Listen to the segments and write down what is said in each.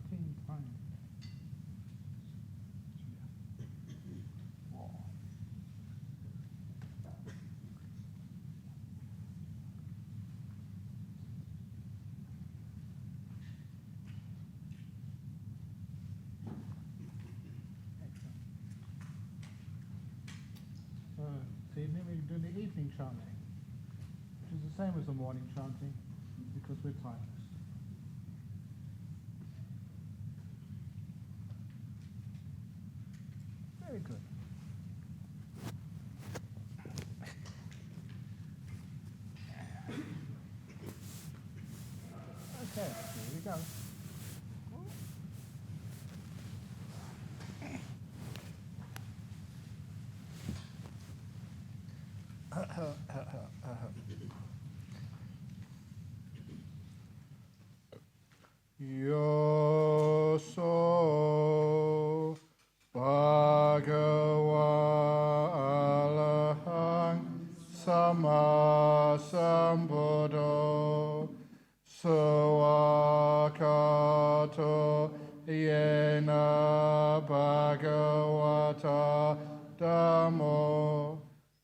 Serpentine. Wow. Excellent. So this evening we do the evening chanting, which is the same as the morning chanting because we're timeless. Very good. Okay, here we go. Yoso Bhagava Alahang Sama Sambuddho Sawakato Yena Bhagavata Dhammo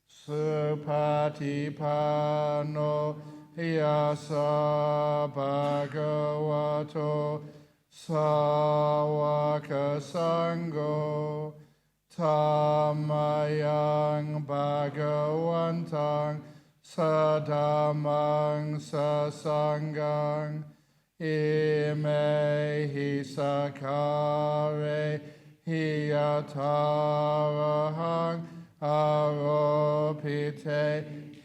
Supatipano Yasa Bhagavato Sawaka Sangho Tamayang Bhagavantang Sadhamang Sasangang Ime Hisakare Hiyatarahang Aropite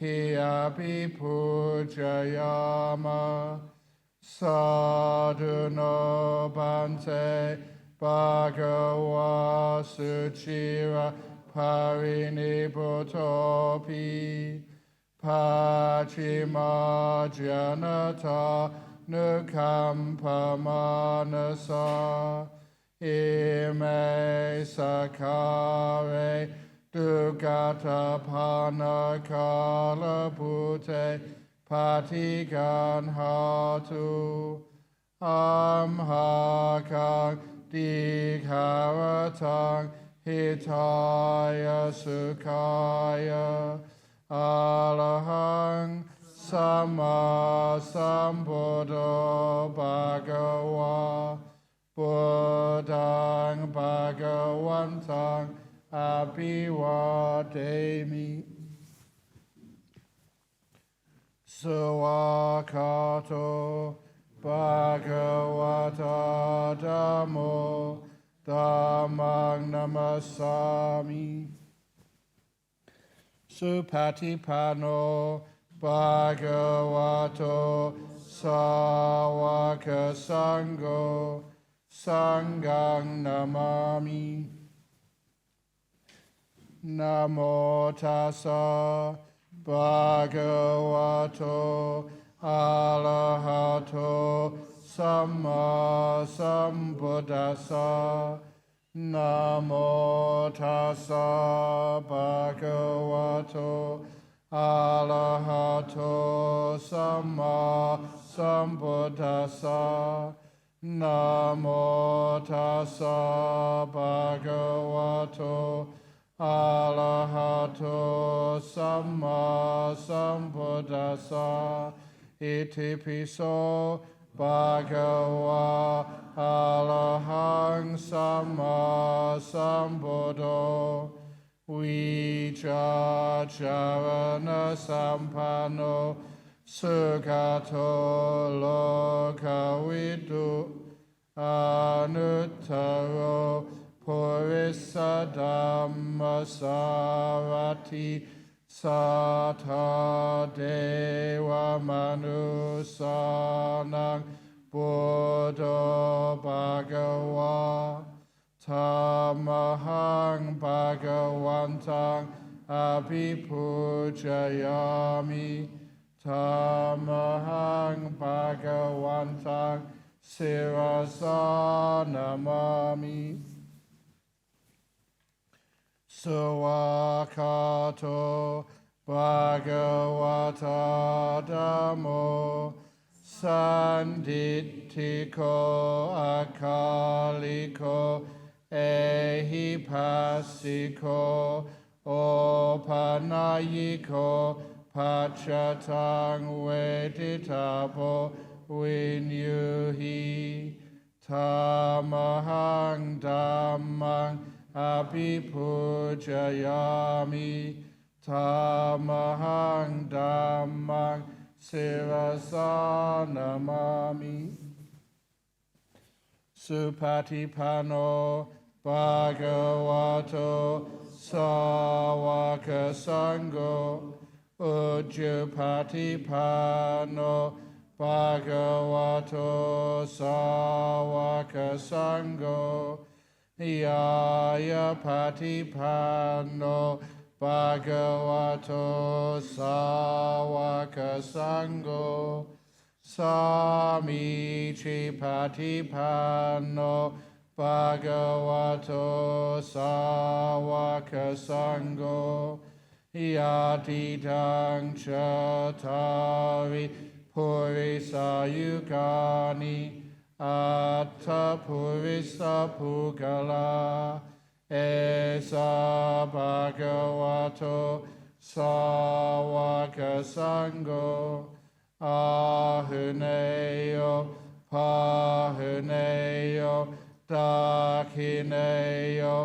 Hiyabhipujayama Sadhuno Bhante Bhagava Suchira Parinibbhotopi Pachima Janata Nukampamanasa Ime Sakare Dugata Panakala Bhute Patigan Hatu Amhakang Dikharatang Hitaya Sukhaya Alahang Sama Sambuddho Bhagava Buddhang Bhagavantang Abhivademi Sawakato Bhagavata Dhammo Dhammang Namasami Supatipano Bhagavato Sawaka Sangho Sanghang Namami Namo tassa bhagavato arahato samma sambuddhassa. Namo tassa bhagavato arahato samma sambuddhassa. Namo tassa bhagavato arahato samma sambuddhassa. Iti piso bhagava arahang samma sambuddho. Vicharana sampanno sugato lokavidu anuttaro purissa dhammasarati sata deva manusanang buddho bhagava tamahang bhagavantang abhipujayami. Tamahang bhagavantang sirasa namami. Sawakato bhagavata dhammo Sanditiko akaliko ehipassiko opanayiko pachatang veditabo vinyuhi tamahang dhammang abhipujayami tamahang dhammang sirasa namami. Supatipano bhagavato sawaka sangho ujjupatipano bhagavato sawaka sangho yaya patipano bhagavato sawaka sangho samichi patipano bhagavato sawaka sangho yadidang chatari purisa yugani atta purisa pugala esa bhagavato sawaka sangho ahuneyo pahuneyo dakineyo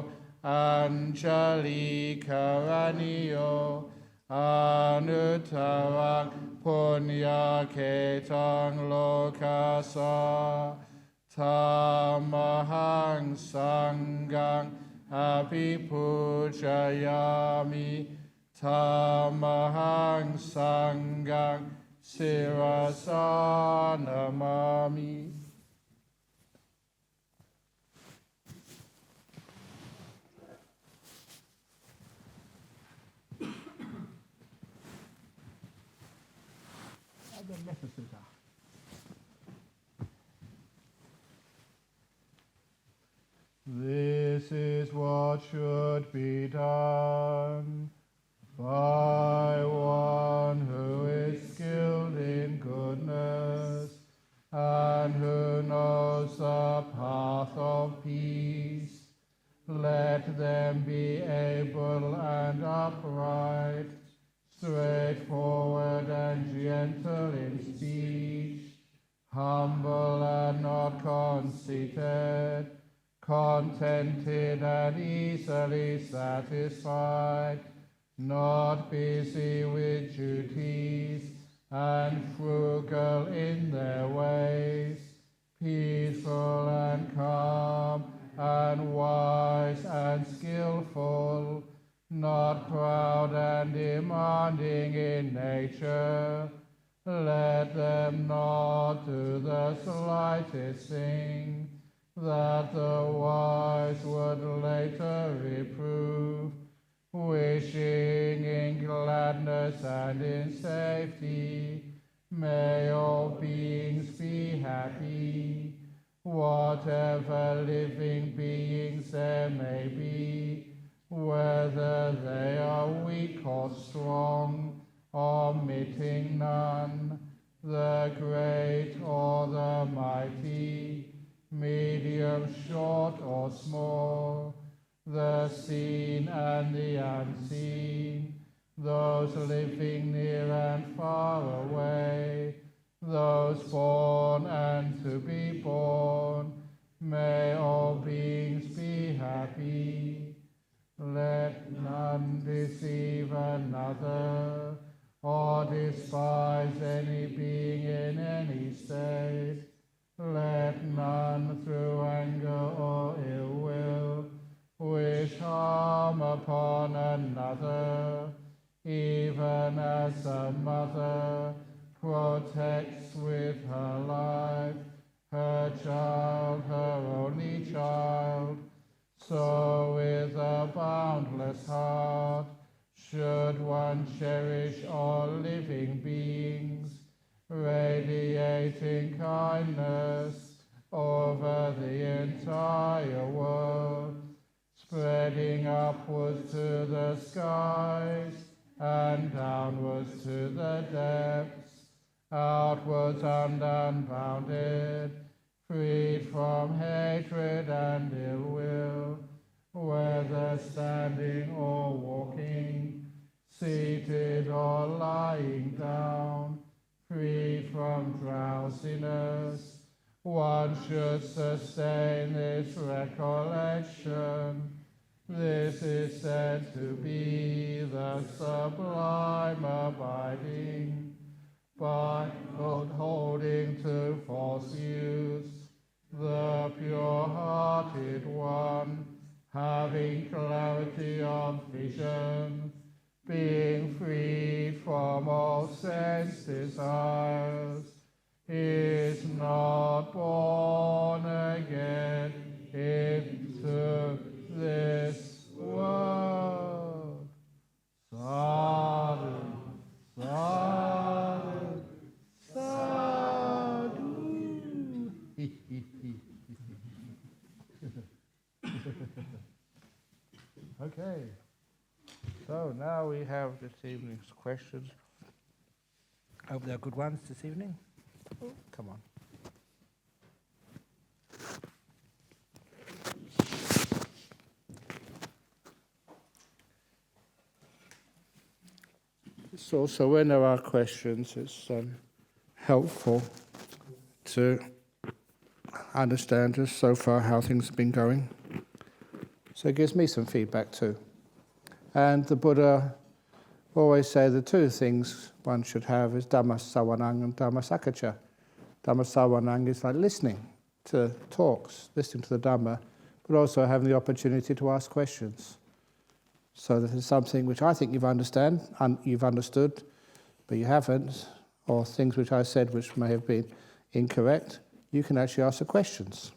anjali karaniyo anutarang punya ketang lokasa tamahang sangang abhipujayami tamahang sangang sirasa namami. The Metta Sutta. This is what should be done by one who is skilled in goodness and who knows the path of peace. Let them be able and upright, straightforward and gentle in speech, humble and not conceited, contented and easily satisfied, not busy with duties, and frugal in their ways, peaceful and calm, and wise and skillful, not proud and demanding in nature. Let them not do the slightest thing that the wise would later reprove, wishing in gladness and in safety. May all beings be happy. Whatever living beings there may be, whether they are weak or strong, omitting none, the great or the mighty, medium, short or small, the seen and the unseen, those living near and far away, those born and to be born, may all beings be happy. Let none deceive another, or despise any being in any state. Let none through anger or ill will wish harm upon another, even as a mother protects with her life her child, her only child. So with a boundless heart should one cherish all living beings, radiating kindness over the entire world, spreading upwards to the skies and downwards to the depths, outwards and from hatred and ill will, whether standing or walking, seated or lying down, free from drowsiness. One should sustain this recollection. This is said to be the sublime abiding, but not holding to false views. The pure-hearted one, having clarity of vision, being free from all sense desires, is not born again into this world. Sadhu, sadhu, sadhu. Okay, so now we have this evening's questions. I hope they're good ones this evening. Oh, come on. So when there are questions, it's helpful to understand just so far how things have been going. So it gives me some feedback too. And the Buddha always say the two things one should have is Dhamma Savanang and Dhamma Sakkacha. Dhamma Savanang is like listening to talks, listening to the Dhamma, but also having the opportunity to ask questions. So that is something which I think you've understood, but you haven't, or things which I said which may have been incorrect, you can actually ask the questions.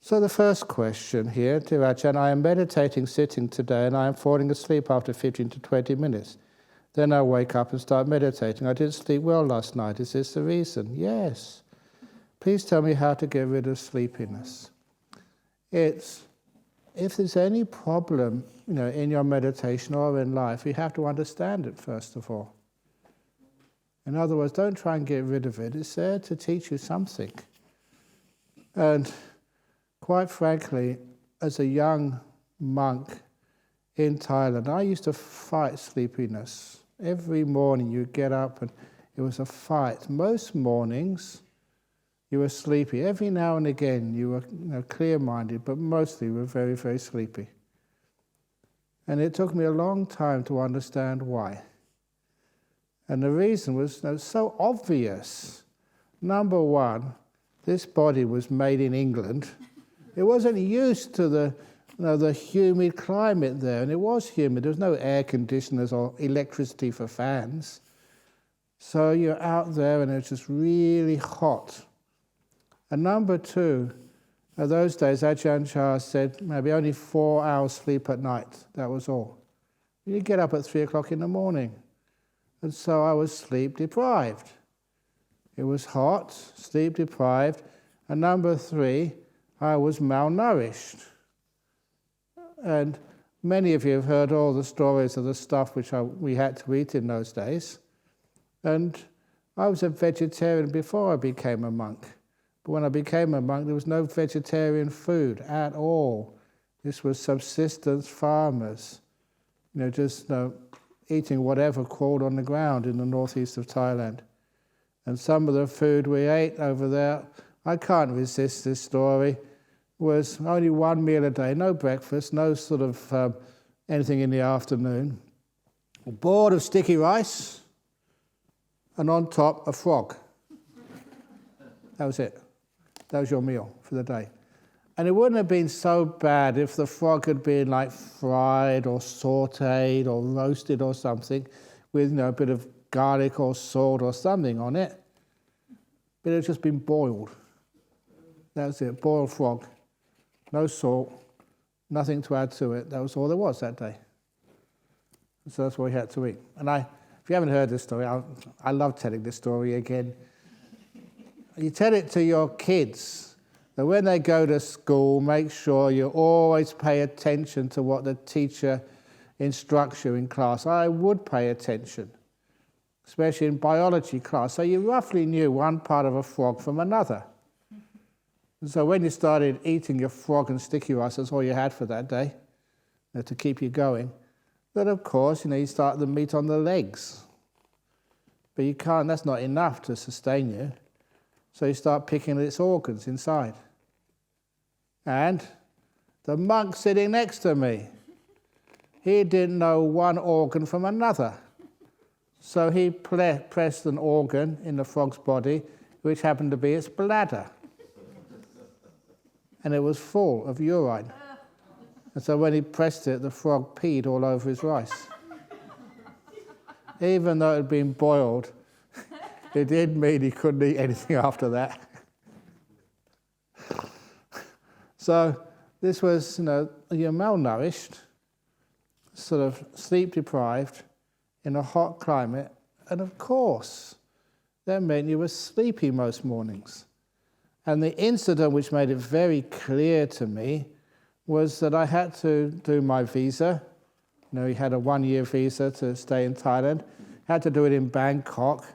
So the first question here, dear Ajahn, I am meditating sitting today and I am falling asleep after 15 to 20 minutes. Then I wake up and start meditating. I didn't sleep well last night. Is this the reason? Yes. Please tell me how to get rid of sleepiness. If there's any problem, in your meditation or in life, you have to understand it first of all. In other words, don't try and get rid of it. It's there to teach you something. And quite frankly, as a young monk in Thailand, I used to fight sleepiness. Every morning you'd get up and it was a fight. Most mornings you were sleepy. Every now and again you were clear-minded, but mostly you were very, very sleepy. And it took me a long time to understand why. And the reason was so obvious. Number one, this body was made in England. It wasn't used to the humid climate there, and it was humid. There was no air conditioners or electricity for fans. So you're out there and it's just really hot. And number two, in those days, Ajahn Chah said maybe only 4 hours sleep at night. That was all. You get up at 3 o'clock in the morning. And so I was sleep deprived. It was hot, sleep deprived. And number three, I was malnourished. And many of you have heard all the stories of the stuff which we had to eat in those days. And I was a vegetarian before I became a monk. But when I became a monk, there was no vegetarian food at all. This was subsistence farmers, just eating whatever crawled on the ground in the northeast of Thailand. And some of the food we ate over there, I can't resist this story, was only one meal a day, no breakfast, no sort of anything in the afternoon. A board of sticky rice, and on top a frog. That was it. That was your meal for the day. And it wouldn't have been so bad if the frog had been like fried or sautéed or roasted or something with a bit of garlic or salt or something on it. But it had just been boiled. That was it, boiled frog. No salt, nothing to add to it. That was all there was that day. So that's what we had to eat. And if you haven't heard this story, I love telling this story again. You tell it to your kids, that when they go to school, make sure you always pay attention to what the teacher instructs you in class. I would pay attention, especially in biology class. So you roughly knew one part of a frog from another. So when you started eating your frog and sticky rice, that's all you had for that day, to keep you going, then of course, you start the meat on the legs. But you can't, that's not enough to sustain you. So you start picking at its organs inside. And the monk sitting next to me, he didn't know one organ from another. So he pressed an organ in the frog's body, which happened to be its bladder. And it was full of urine. And so when he pressed it, the frog peed all over his rice. Even though it had been boiled, it did mean he couldn't eat anything after that. So this was, you're malnourished, sort of sleep deprived, in a hot climate, and of course, that meant you were sleepy most mornings. And the incident which made it very clear to me was that I had to do my visa. We had a 1-year visa to stay in Thailand. Had to do it in Bangkok.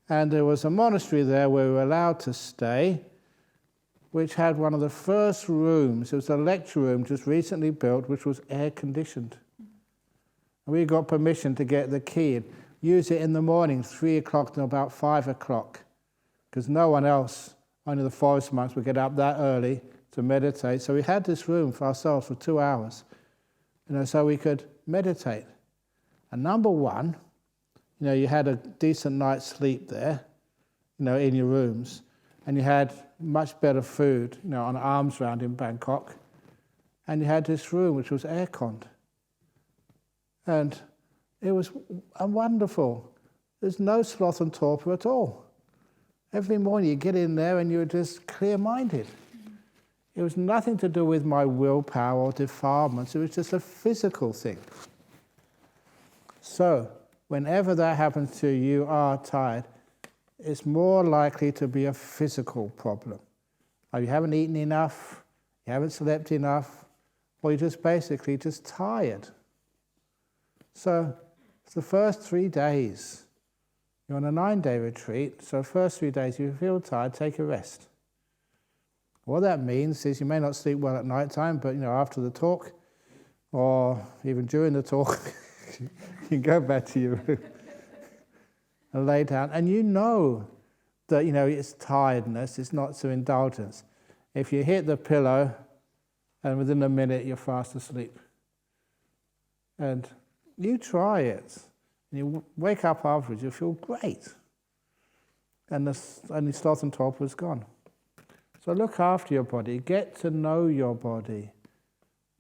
And there was a monastery there where we were allowed to stay, which had one of the first rooms. It was a lecture room just recently built, which was air-conditioned. And we got permission to get the key and use it in the morning, 3 o'clock to about 5 o'clock, because no one else, only the forest monks, would get up that early to meditate. So we had this room for ourselves for 2 hours, so we could meditate. And number one, you had a decent night's sleep there, in your rooms, and you had much better food, on arms round in Bangkok, and you had this room which was air-conned. And it was wonderful. There's no sloth and torpor at all. Every morning you get in there and you're just clear-minded. It was nothing to do with my willpower or defilements. It was just a physical thing. So, whenever that happens to you, you are tired, it's more likely to be a physical problem. Or you haven't eaten enough, you haven't slept enough, or you're just basically just tired. So, it's the first 3 days. You're on a 9-day retreat, so first 3 days, if you feel tired, take a rest. What that means is you may not sleep well at night time, but after the talk, or even during the talk, you can go back to your room and lay down. And that, it's tiredness, it's not so indulgence. If you hit the pillow, and within a minute you're fast asleep. And you try it, and you wake up afterwards, you feel great. And the sloth and torpor is gone. So look after your body, get to know your body,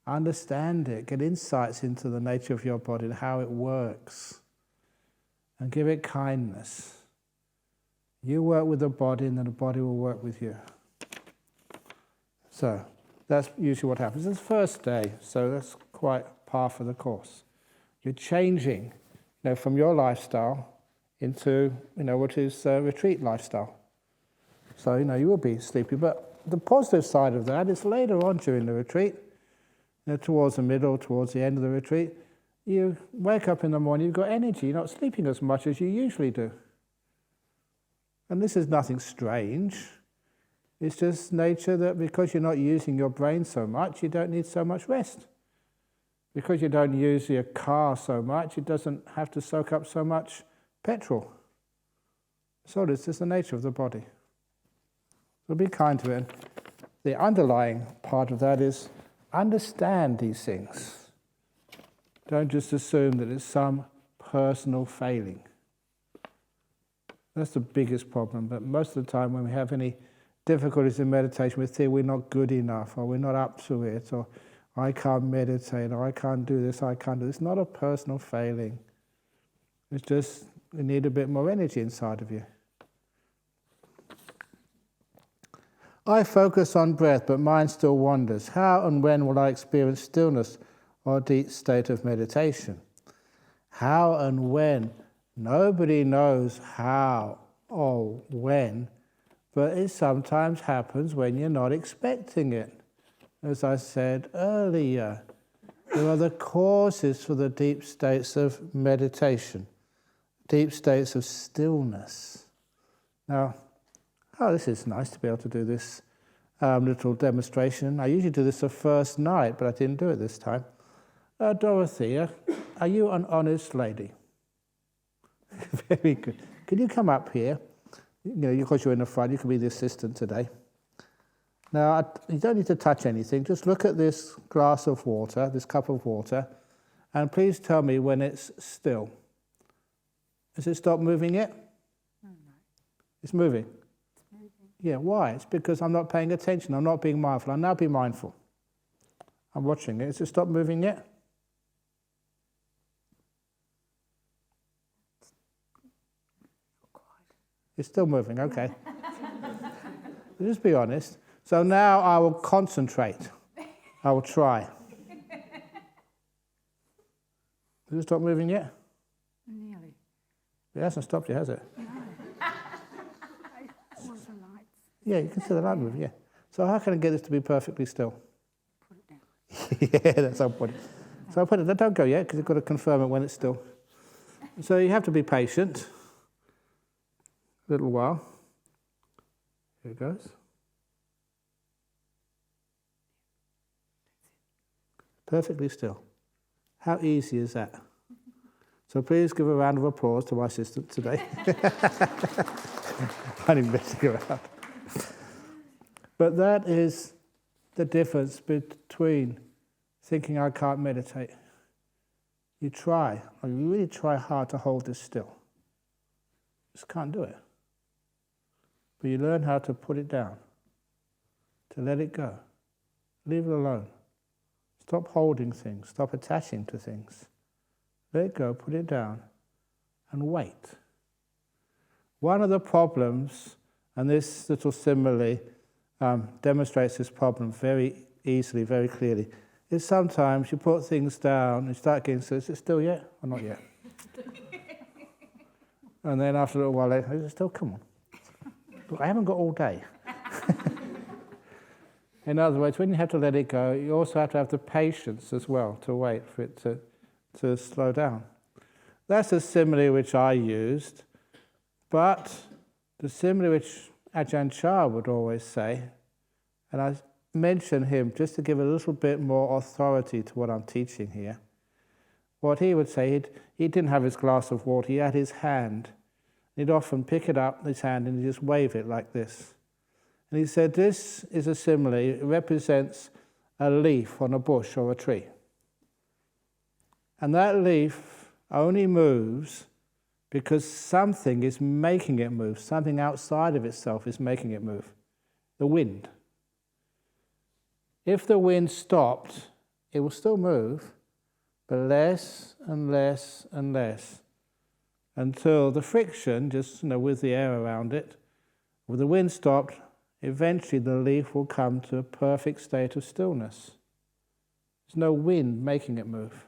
understand it, get insights into the nature of your body and how it works, and give it kindness. You work with the body, and then the body will work with you. So that's usually what happens. It's the first day, so that's quite par for the course. You're changing, from your lifestyle into, what is retreat lifestyle. So, you will be sleepy. But the positive side of that is later on during the retreat, towards the middle, towards the end of the retreat, you wake up in the morning, you've got energy, you're not sleeping as much as you usually do. And this is nothing strange. It's just nature that because you're not using your brain so much, you don't need so much rest. Because you don't use your car so much, it doesn't have to soak up so much petrol. So this is the nature of the body. So be kind to it. The underlying part of that is understand these things. Don't just assume that it's some personal failing. That's the biggest problem. But most of the time when we have any difficulties in meditation, we think we're not good enough, or we're not up to it, or I can't meditate, or I can't do this, I can't do this. It's not a personal failing. It's just you need a bit more energy inside of you. I focus on breath, but mind still wanders. How and when will I experience stillness or a deep state of meditation? How and when? Nobody knows how or when, but it sometimes happens when you're not expecting it. As I said earlier, there are the causes for the deep states of meditation, deep states of stillness. Now, this is nice to be able to do this little demonstration. I usually do this the first night, but I didn't do it this time. Dorothea, are you an honest lady? Very good. Can you come up here? You know, because you're in the front, you can be the assistant today. Now, you don't need to touch anything. Just look at this glass of water, this cup of water, and please tell me when it's still. Has it stopped moving yet? No. It's moving? It's moving. Yeah, why? It's because I'm not paying attention. I'm not being mindful. I'll now be mindful. I'm watching it. Has it stopped moving yet? It's still moving, okay. Just be honest. So now I will concentrate. I will try. Has it stopped moving yet? Nearly. It hasn't stopped yet, has it? No. All the lights. Yeah, you can see the light moving, yeah. So how can I get this to be perfectly still? Put it down. Yeah, that's how I put it. So I put it, don't go yet, because you've got to confirm it when it's still. So you have to be patient. A little while. Here it goes. Perfectly still. How easy is that? So please give a round of applause to my assistant today. I'm even messing around. But that is the difference between thinking I can't meditate. You try, or you really try hard to hold this still. Just can't do it. But you learn how to put it down, to let it go, leave it alone. Stop holding things, stop attaching to things. Let it go, put it down, and wait. One of the problems, and this little simile demonstrates this problem very easily, very clearly, is sometimes you put things down and you start getting, so is it still yet or not yet? And then after a little while later, is it still? Come on. Look, I haven't got all day. In other words, when you have to let it go, you also have to have the patience as well to wait for it to slow down. That's a simile which I used, but the simile which Ajahn Chah would always say, and I mention him just to give a little bit more authority to what I'm teaching here. What he would say, he didn't have his glass of water, he had his hand. He'd often pick it up in his hand and he'd just wave it like this. And he said, this is a simile, it represents a leaf on a bush or a tree. And that leaf only moves because something is making it move, something outside of itself is making it move. The wind. If the wind stopped, it will still move, but less and less and less, until the friction, just with the air around it, with the wind stopped, eventually the leaf will come to a perfect state of stillness. There's no wind making it move,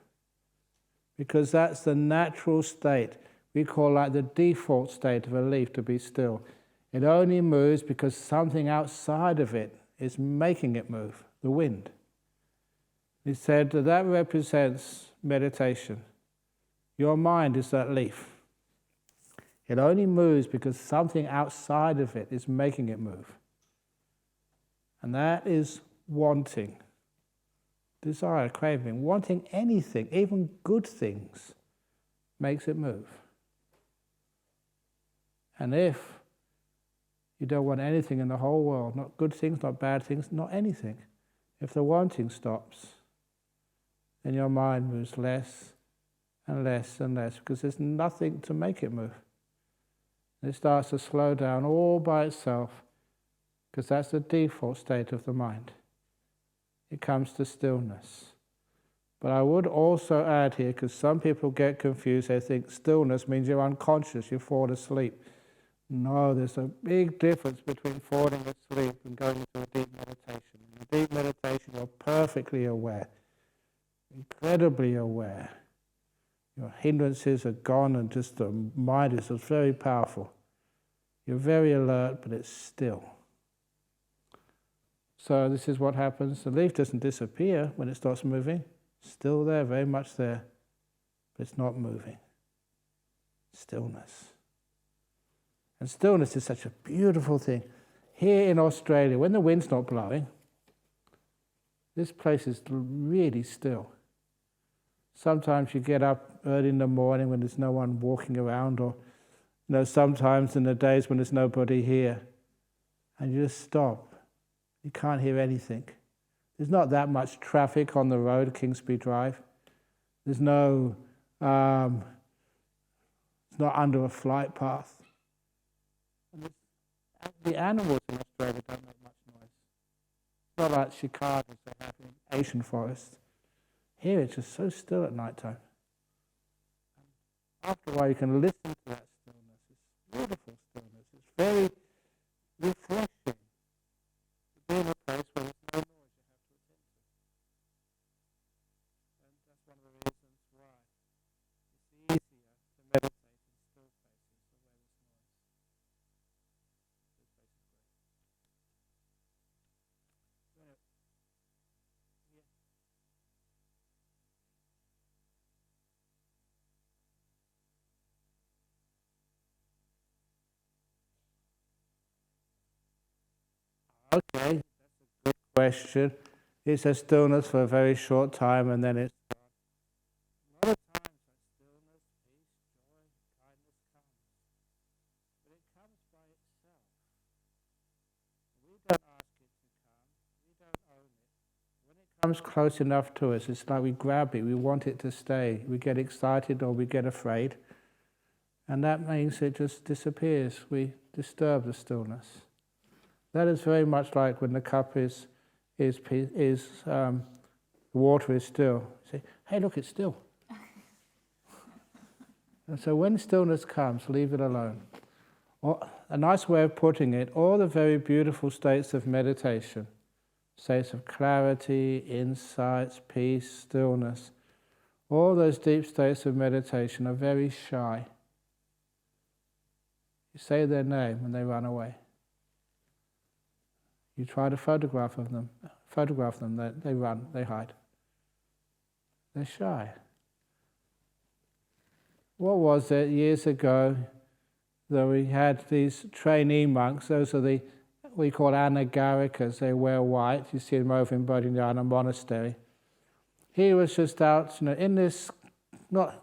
because that's the natural state. We call that the default state of a leaf, to be still. It only moves because something outside of it is making it move, the wind. He said that represents meditation. Your mind is that leaf. It only moves because something outside of it is making it move. And that is wanting, desire, craving. Wanting anything, even good things, makes it move. And if you don't want anything in the whole world, not good things, not bad things, not anything, if the wanting stops, then your mind moves less and less and less, because there's nothing to make it move. It starts to slow down all by itself, because that's the default state of the mind. It comes to stillness. But I would also add here, because some people get confused, they think stillness means you're unconscious, you fall asleep. No, there's a big difference between falling asleep and going into a deep meditation. In a deep meditation, you're perfectly aware, incredibly aware. Your hindrances are gone and just the mind is just very powerful. You're very alert, but it's still. So this is what happens. The leaf doesn't disappear when it starts moving. It's still there, very much there, but it's not moving. Stillness. And stillness is such a beautiful thing. Here in Australia, when the wind's not blowing, this place is really still. Sometimes you get up early in the morning when there's no one walking around, or sometimes in the days when there's nobody here, and you just stop. You can't hear anything. There's not that much traffic on the road, Kingsby Drive. There's no, it's not under a flight path. And the animals in Australia don't make much noise. It's not like cicadas they have in Asian forests. Here it's just so still at night time. After a while you can listen to that stillness. It's beautiful stillness. It's very refreshing to be in a place where there's no noise you have to attend to. And that's one of the reasons why it's easier to meditate in still places than where there's noise. This place is great. Okay, that's a good question. It's a stillness for a very short time and then it's gone. A lot of times that stillness, peace, joy, kindness comes. But it comes by itself. We don't ask it to come. We don't own it. When it comes close enough to us, it's like we grab it. We want it to stay. We get excited or we get afraid. And that means it just disappears. We disturb the stillness. That is very much like when the cup the water is still. You say, hey, look, it's still. And so when stillness comes, leave it alone. Or, a nice way of putting it, all the very beautiful states of meditation, states of clarity, insights, peace, stillness, all those deep states of meditation are very shy. You say their name and they run away. You try to photograph them, they run, they hide. They're shy. What was it years ago that we had these trainee monks, those are the, we call anagarikas, they wear white, you see them over in Bodhinyana Monastery. He was just out, in this, not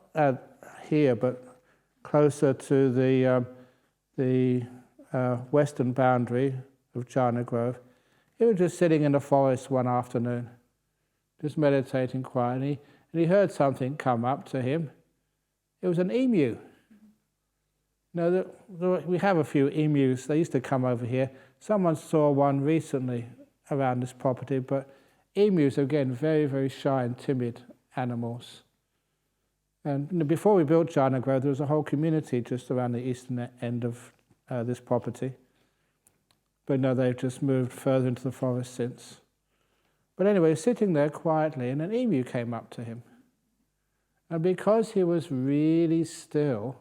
here, but closer to the western boundary of Jhana Grove. He was just sitting in the forest one afternoon, just meditating quietly, and he heard something come up to him. It was an emu. We have a few emus. They used to come over here. Someone saw one recently around this property, but emus are, again, very, very shy and timid animals. And before we built Jhana Grove, there was a whole community just around the eastern end of this property. But no, they've just moved further into the forest since. But anyway, sitting there quietly, and an emu came up to him. And because he was really still,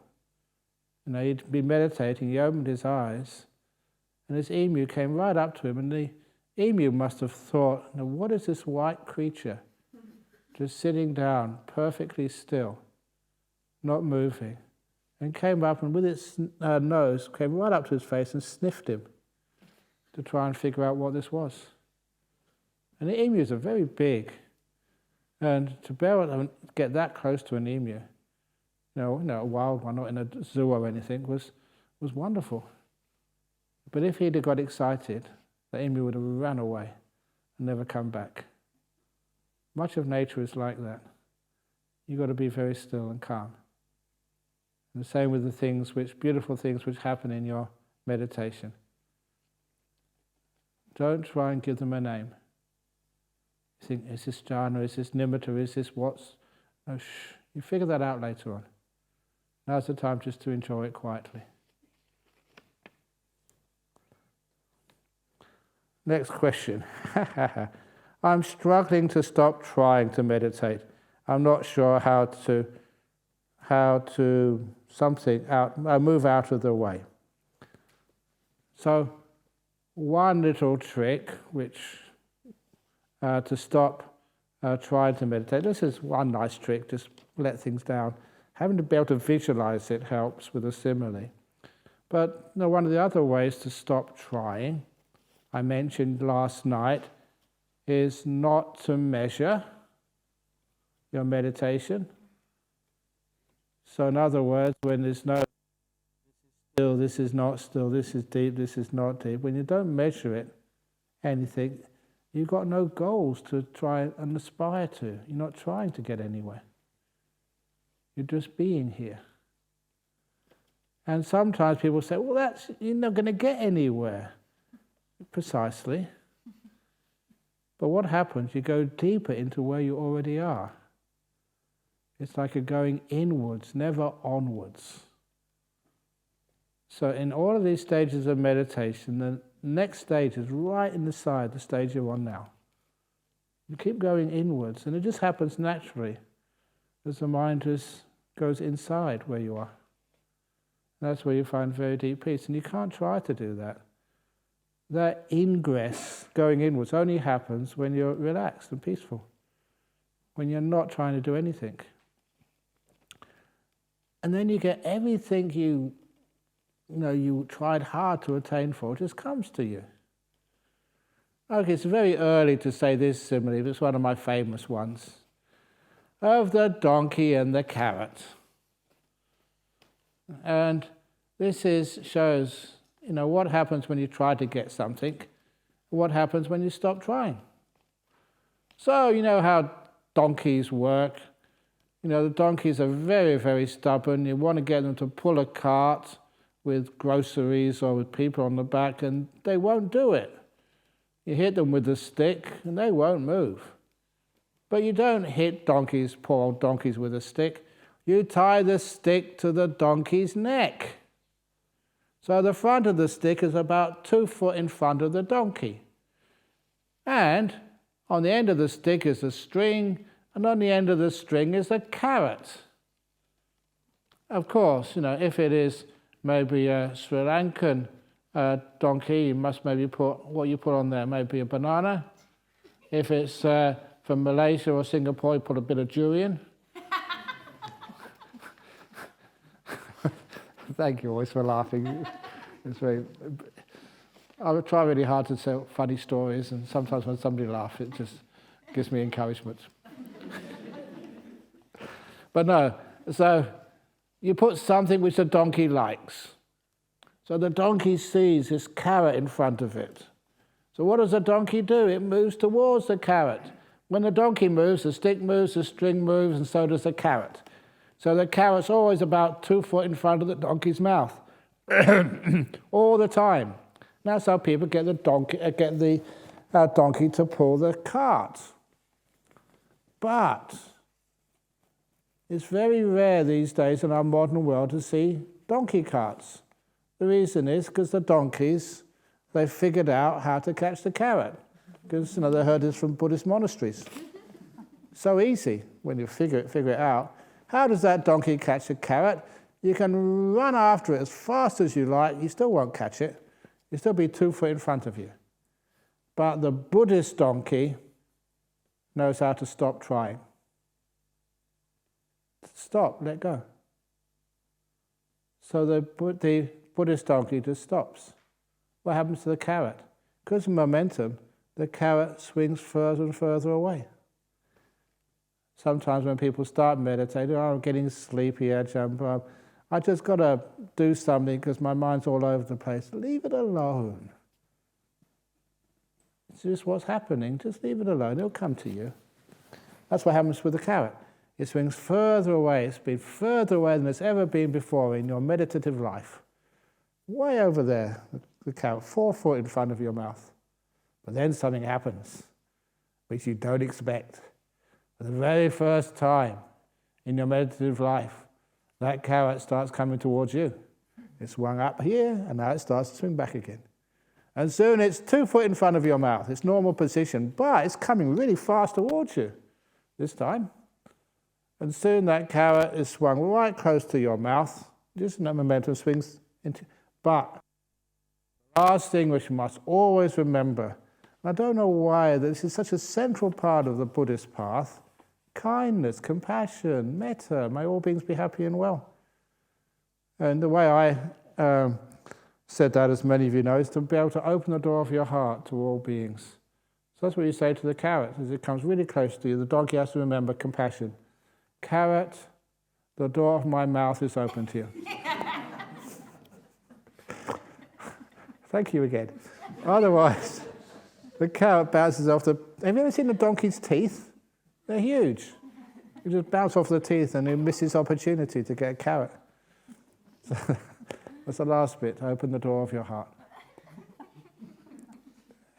he'd been meditating, he opened his eyes, and this emu came right up to him, and the emu must have thought, what is this white creature just sitting down, perfectly still, not moving, and came up and with its nose came right up to his face and sniffed him to try and figure out what this was. And the emus are very big, and to get that close to an emu, a wild one, not in a zoo or anything, was wonderful. But if he'd have got excited, the emu would have run away and never come back. Much of nature is like that. You've got to be very still and calm. And the same with the beautiful things which happen in your meditation. Don't try and give them a name. You think, is this jhana, is this nimitta, is this what's... No, shh. You figure that out later on. Now's the time just to enjoy it quietly. Next question. I'm struggling to stop trying to meditate. I'm not sure how to move out of the way. So, one little trick to stop trying to meditate. This is one nice trick, just let things down. Having to be able to visualize it helps with a simile. But one of the other ways to stop trying I mentioned last night, is not to measure your meditation. So in other words, when there's no still, this is not still, this is deep, this is not deep, when you don't measure it, anything, you've got no goals to try and aspire to. You're not trying to get anywhere. You're just being here. And sometimes people say, well, you're not going to get anywhere. Precisely. But what happens? You go deeper into where you already are. It's like you're going inwards, never onwards. So in all of these stages of meditation, the next stage is right inside the stage you're on now. You keep going inwards, and it just happens naturally as the mind just goes inside where you are. That's where you find very deep peace, and you can't try to do that. That ingress, going inwards, only happens when you're relaxed and peaceful, when you're not trying to do anything. And then you get everything you tried hard to attain for, just comes to you. Okay, it's very early to say this simile, but it's one of my famous ones. Of the donkey and the carrot. And this shows what happens when you try to get something, what happens when you stop trying. So you know how donkeys work. The donkeys are very, very stubborn. You want to get them to pull a cart with groceries or with people on the back, and they won't do it. You hit them with a stick, and they won't move. But you don't hit poor old donkeys with a stick. You tie the stick to the donkey's neck. So the front of the stick is about 2 foot in front of the donkey. And on the end of the stick is a string, and on the end of the string is a carrot. Of course, if it is maybe a Sri Lankan donkey, you must maybe put what you put on there, maybe a banana. If it's from Malaysia or Singapore, you put a bit of durian. Thank you always for laughing. I try really hard to tell funny stories, and sometimes when somebody laughs, it just gives me encouragement. But no, so you put something which the donkey likes. So the donkey sees this carrot in front of it. So what does the donkey do? It moves towards the carrot. When the donkey moves, the stick moves, the string moves, and so does the carrot. So the carrot's always about 2 foot in front of the donkey's mouth, all the time. That's how people get the donkey to pull the cart. But it's very rare these days in our modern world to see donkey carts. The reason is because the donkeys, they've figured out how to catch the carrot. Because they heard this from Buddhist monasteries. So easy when you figure it out. How does that donkey catch a carrot? You can run after it as fast as you like, you still won't catch it. You'll still be 2 foot in front of you. But the Buddhist donkey knows how to stop trying. Stop, let go. So the Buddhist donkey just stops. What happens to the carrot? Because of momentum, the carrot swings further and further away. Sometimes when people start meditating, I'm getting sleepy, Ajahn Brahm. I just got to do something because my mind's all over the place. Leave it alone. It's just what's happening. Just leave it alone. It'll come to you. That's what happens with the carrot. It swings further away. It's been further away than it's ever been before in your meditative life. Way over there, the carrot, 4 foot in front of your mouth. But then something happens, which you don't expect. For the very first time in your meditative life, that carrot starts coming towards you. It swung up here, and now it starts to swing back again. And soon it's 2 foot in front of your mouth. It's normal position, but it's coming really fast towards you this time. And soon that carrot is swung right close to your mouth. Just that momentum swings into. But the last thing which you must always remember, and I don't know why this is such a central part of the Buddhist path, kindness, compassion, metta, may all beings be happy and well. And the way I said that, as many of you know, is to be able to open the door of your heart to all beings. So that's what you say to the carrot. As it comes really close to you, the donkey has to remember compassion. Carrot, the door of my mouth is open to you. Thank you again. Otherwise, the carrot bounces off the... Have you ever seen a donkey's teeth? They're huge. You just bounce off the teeth and he misses opportunity to get a carrot. So that's the last bit, open the door of your heart.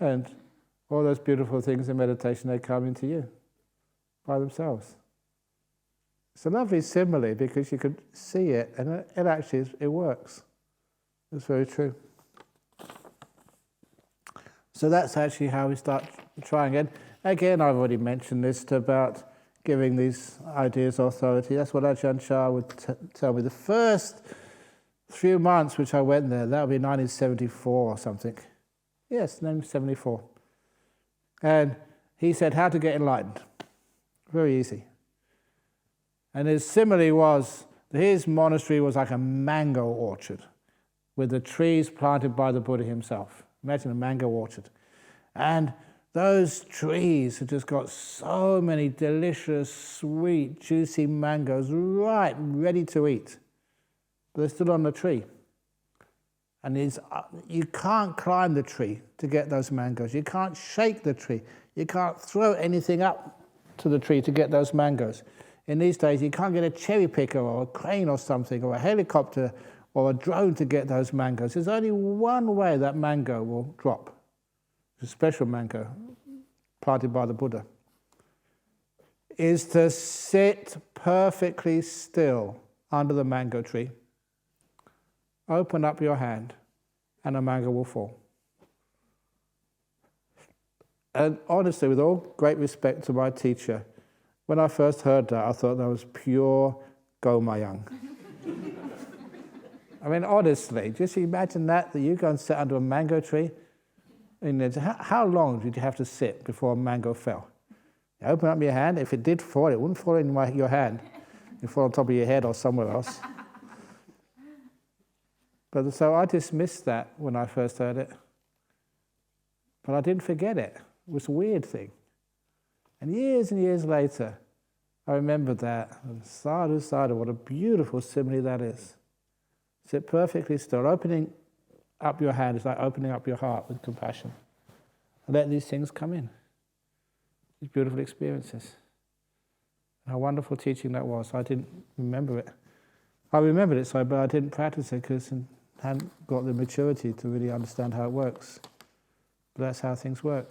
And all those beautiful things in meditation, they come into you by themselves. It's a lovely simile because you could see it, and it actually it works. It's very true. So that's actually how we start trying it. Again, I've already mentioned this about giving these ideas authority. That's what Ajahn Chah would tell me. The first few months which I went there, that would be 1974 or something. Yes, 1974. And he said how to get enlightened. Very easy. And his simile was, his monastery was like a mango orchard with the trees planted by the Buddha himself. Imagine a mango orchard. And those trees have just got so many delicious, sweet, juicy mangoes right ready to eat. But they're still on the tree. And you can't climb the tree to get those mangoes. You can't shake the tree. You can't throw anything up to the tree to get those mangoes. In these days, you can't get a cherry picker or a crane or something, or a helicopter or a drone to get those mangoes. There's only one way that mango will drop. It's a special mango planted by the Buddha. Is to sit perfectly still under the mango tree, open up your hand, and a mango will fall. And honestly, with all great respect to my teacher, when I first heard that, I thought that was pure Gomayang. I mean, honestly, just imagine that you go and sit under a mango tree. And how long did you have to sit before a mango fell? You open up your hand. If it did fall, it wouldn't fall in your hand. It would fall on top of your head or somewhere else. But so I dismissed that when I first heard it. But I didn't forget it. It was a weird thing. And years later, I remembered that. And sadhu, sadhu, what a beautiful simile that is. Sit perfectly still. Opening up your hand is like opening up your heart with compassion. And let these things come in. These beautiful experiences. And how wonderful teaching that was. I didn't remember it. I remembered it, but I didn't practice it because I hadn't got the maturity to really understand how it works. But that's how things work.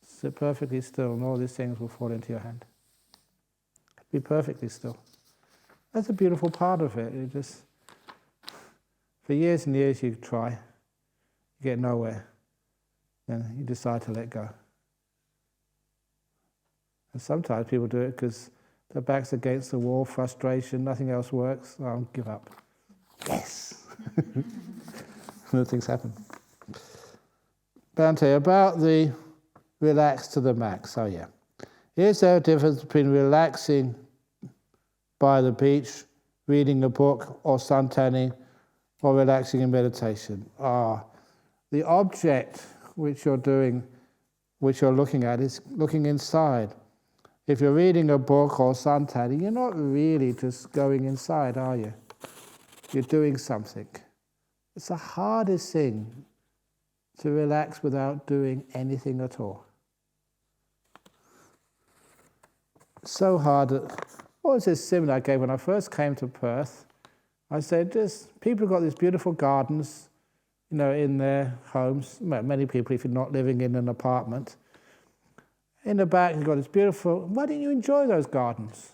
Sit perfectly still and all these things will fall into your hand. Be perfectly still. That's a beautiful part of it. It just, for years and years you try, you get nowhere, then you decide to let go. And sometimes people do it because their back's against the wall, frustration, nothing else works, I'll give up. Yes! And things happen. Bhante, about the relax to the max. Oh yeah. Is there a difference between relaxing by the beach, reading a book, or suntanning, or relaxing in meditation? The object which you're doing, which you're looking at, is looking inside. If you're reading a book or suntanning, you're not really just going inside, are you? You're doing something. It's the hardest thing to relax without doing anything at all. So hard. What was this simile I gave when I first came to Perth? I said, people have got these beautiful gardens, in their homes. Many people, if you're not living in an apartment. In the back, you've got this beautiful... Why don't you enjoy those gardens?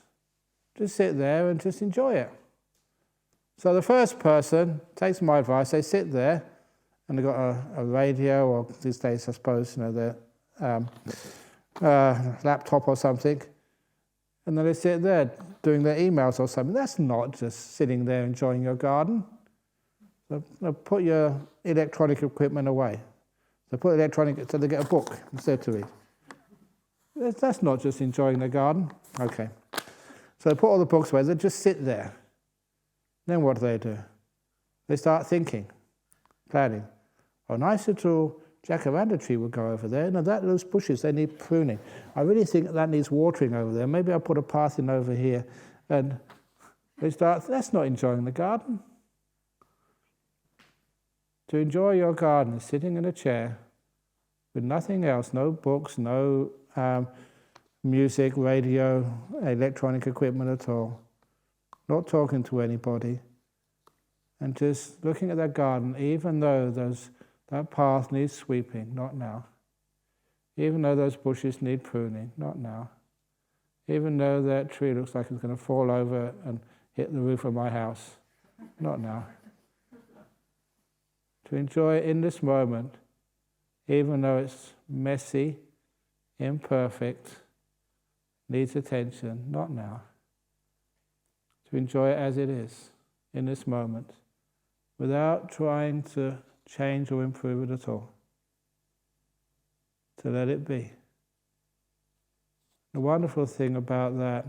Just sit there and just enjoy it. So the first person takes my advice. They sit there, and they've got a radio, or these days, I suppose, their laptop or something. And then they sit there doing their emails or something. That's not just sitting there enjoying your garden. So put your electronic equipment away. So they get a book instead to read. That's not just enjoying the garden. Okay. So they put all the books away. They just sit there. Then what do? They start thinking, planning. Oh, a nice little jacaranda tree would go over there. No, those bushes, they need pruning. I really think that needs watering over there. Maybe I'll put a path in over here. And they start, that's not enjoying the garden. To enjoy your garden is sitting in a chair with nothing else, no books, no music, radio, electronic equipment at all, not talking to anybody, and just looking at that garden, even though that path needs sweeping, not now. Even though those bushes need pruning, not now. Even though that tree looks like it's going to fall over and hit the roof of my house, not now. To enjoy it in this moment, even though it's messy, imperfect, needs attention, not now. To enjoy it as it is, in this moment, without trying to change or improve it at all. To let it be. The wonderful thing about that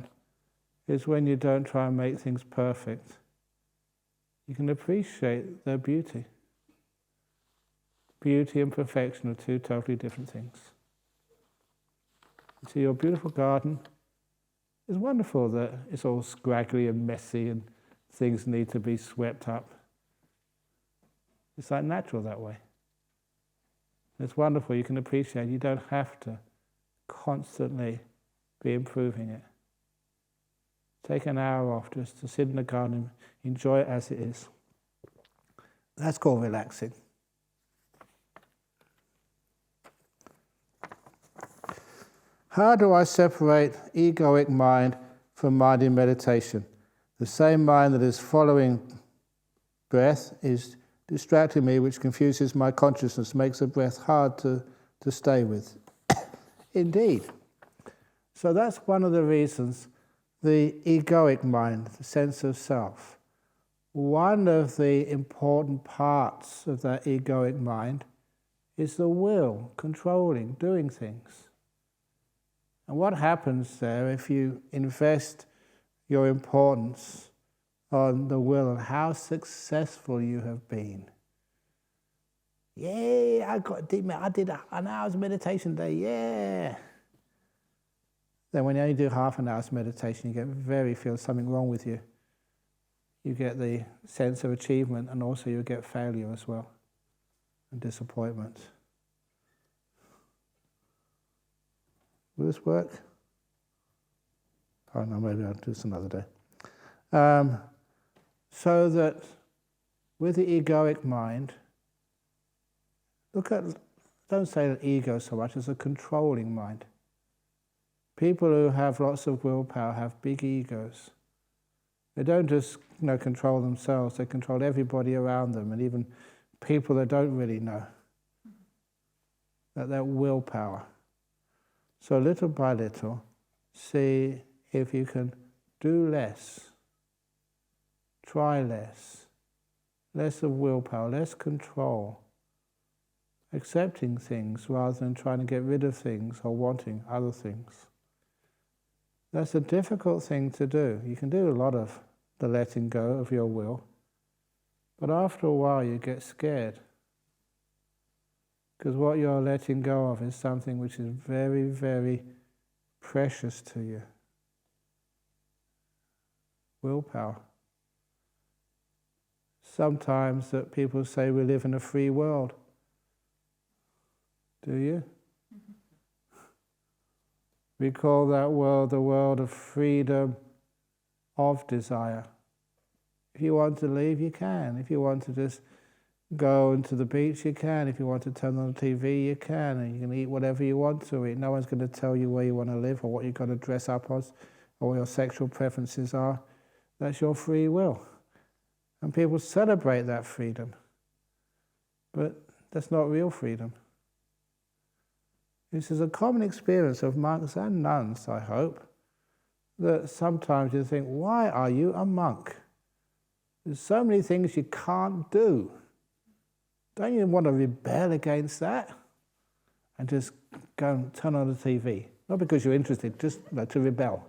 is when you don't try and make things perfect, you can appreciate their beauty. Beauty and perfection are two totally different things. You see, your beautiful garden is wonderful that it's all scraggly and messy and things need to be swept up. It's like natural that way. It's wonderful, you can appreciate, you don't have to constantly be improving it. Take an hour off just to sit in the garden, enjoy it as it is. That's called relaxing. How do I separate egoic mind from mind in meditation? The same mind that is following breath is distracting me, which confuses my consciousness, makes the breath hard to stay with. Indeed. So that's one of the reasons the egoic mind, the sense of self. One of the important parts of that egoic mind is the will, controlling, doing things. And what happens there if you invest your importance on the will and how successful you have been? Yeah, I did an hour's meditation day, yeah. Then when you only do half an hour's meditation, you feel something wrong with you. You get the sense of achievement, and also you get failure as well, and disappointment. Will this work? Oh no, maybe I'll do this another day. So that with the egoic mind, don't say that ego so much as a controlling mind. People who have lots of willpower have big egos. They don't just control themselves, they control everybody around them, and even people that don't really know. That willpower. So little by little, see if you can do less, try less of willpower, less control, accepting things rather than trying to get rid of things or wanting other things. That's a difficult thing to do. You can do a lot of the letting go of your will, but after a while you get scared. Because what you're letting go of is something which is very, very precious to you. Willpower. Sometimes that people say we live in a free world. Do you? We call that world the world of freedom of desire. If you want to leave, you can. If you want to just go into the beach, you can. If you want to turn on the TV, you can. And you can eat whatever you want to eat. No one's going to tell you where you want to live or what you're going to dress up as or what your sexual preferences are. That's your free will. And people celebrate that freedom. But that's not real freedom. This is a common experience of monks and nuns, I hope, that sometimes you think, why are you a monk? There's so many things you can't do. Don't you want to rebel against that? And just go and turn on the TV. Not because you're interested, just to rebel.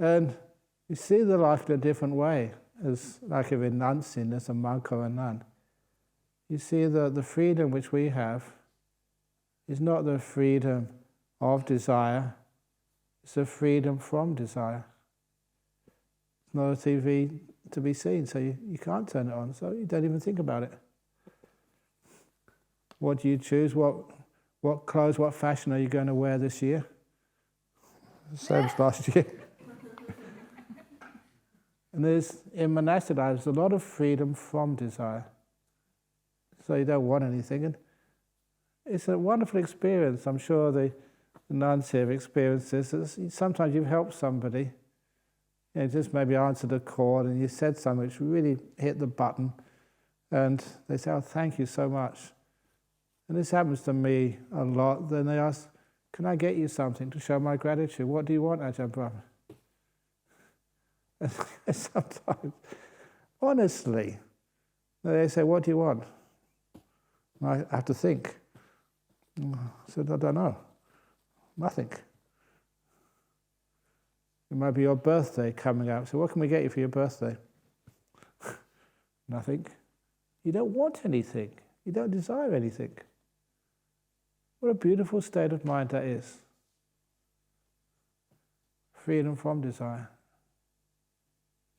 And You see the life in a different way, as like a renunciant, as a monk or a nun. You see that the freedom which we have is not the freedom of desire, it's the freedom from desire. It's not a TV to be seen, so you can't turn it on, so you don't even think about it. What do you choose? What clothes, what fashion are you going to wear this year? Same as last year. And in monastic life, there's a lot of freedom from desire. So you don't want anything. And it's a wonderful experience. I'm sure the nuns here have experienced this. Sometimes you've helped somebody, just maybe answered a call and you said something which really hit the button. And they say, oh, thank you so much. And this happens to me a lot. Then they ask, can I get you something to show my gratitude? What do you want, Ajahn Brahm? And sometimes, honestly, they say, what do you want? I have to think. I said, I don't know. Nothing. It might be your birthday coming up. So what can we get you for your birthday? Nothing. You don't want anything. You don't desire anything. What a beautiful state of mind that is. Freedom from desire.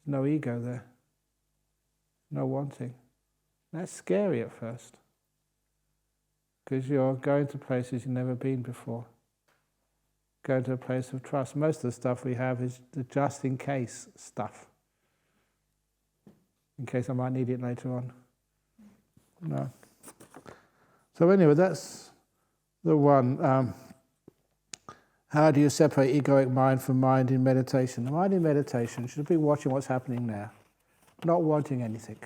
There's no ego there. No wanting. That's scary at first. Because you're going to places you've never been before. Going to a place of trust. Most of the stuff we have is the just in case stuff. In case I might need it later on. No. So anyway, that's the one. How do you separate egoic mind from mind in meditation? The mind in meditation should be watching what's happening now. Not wanting anything.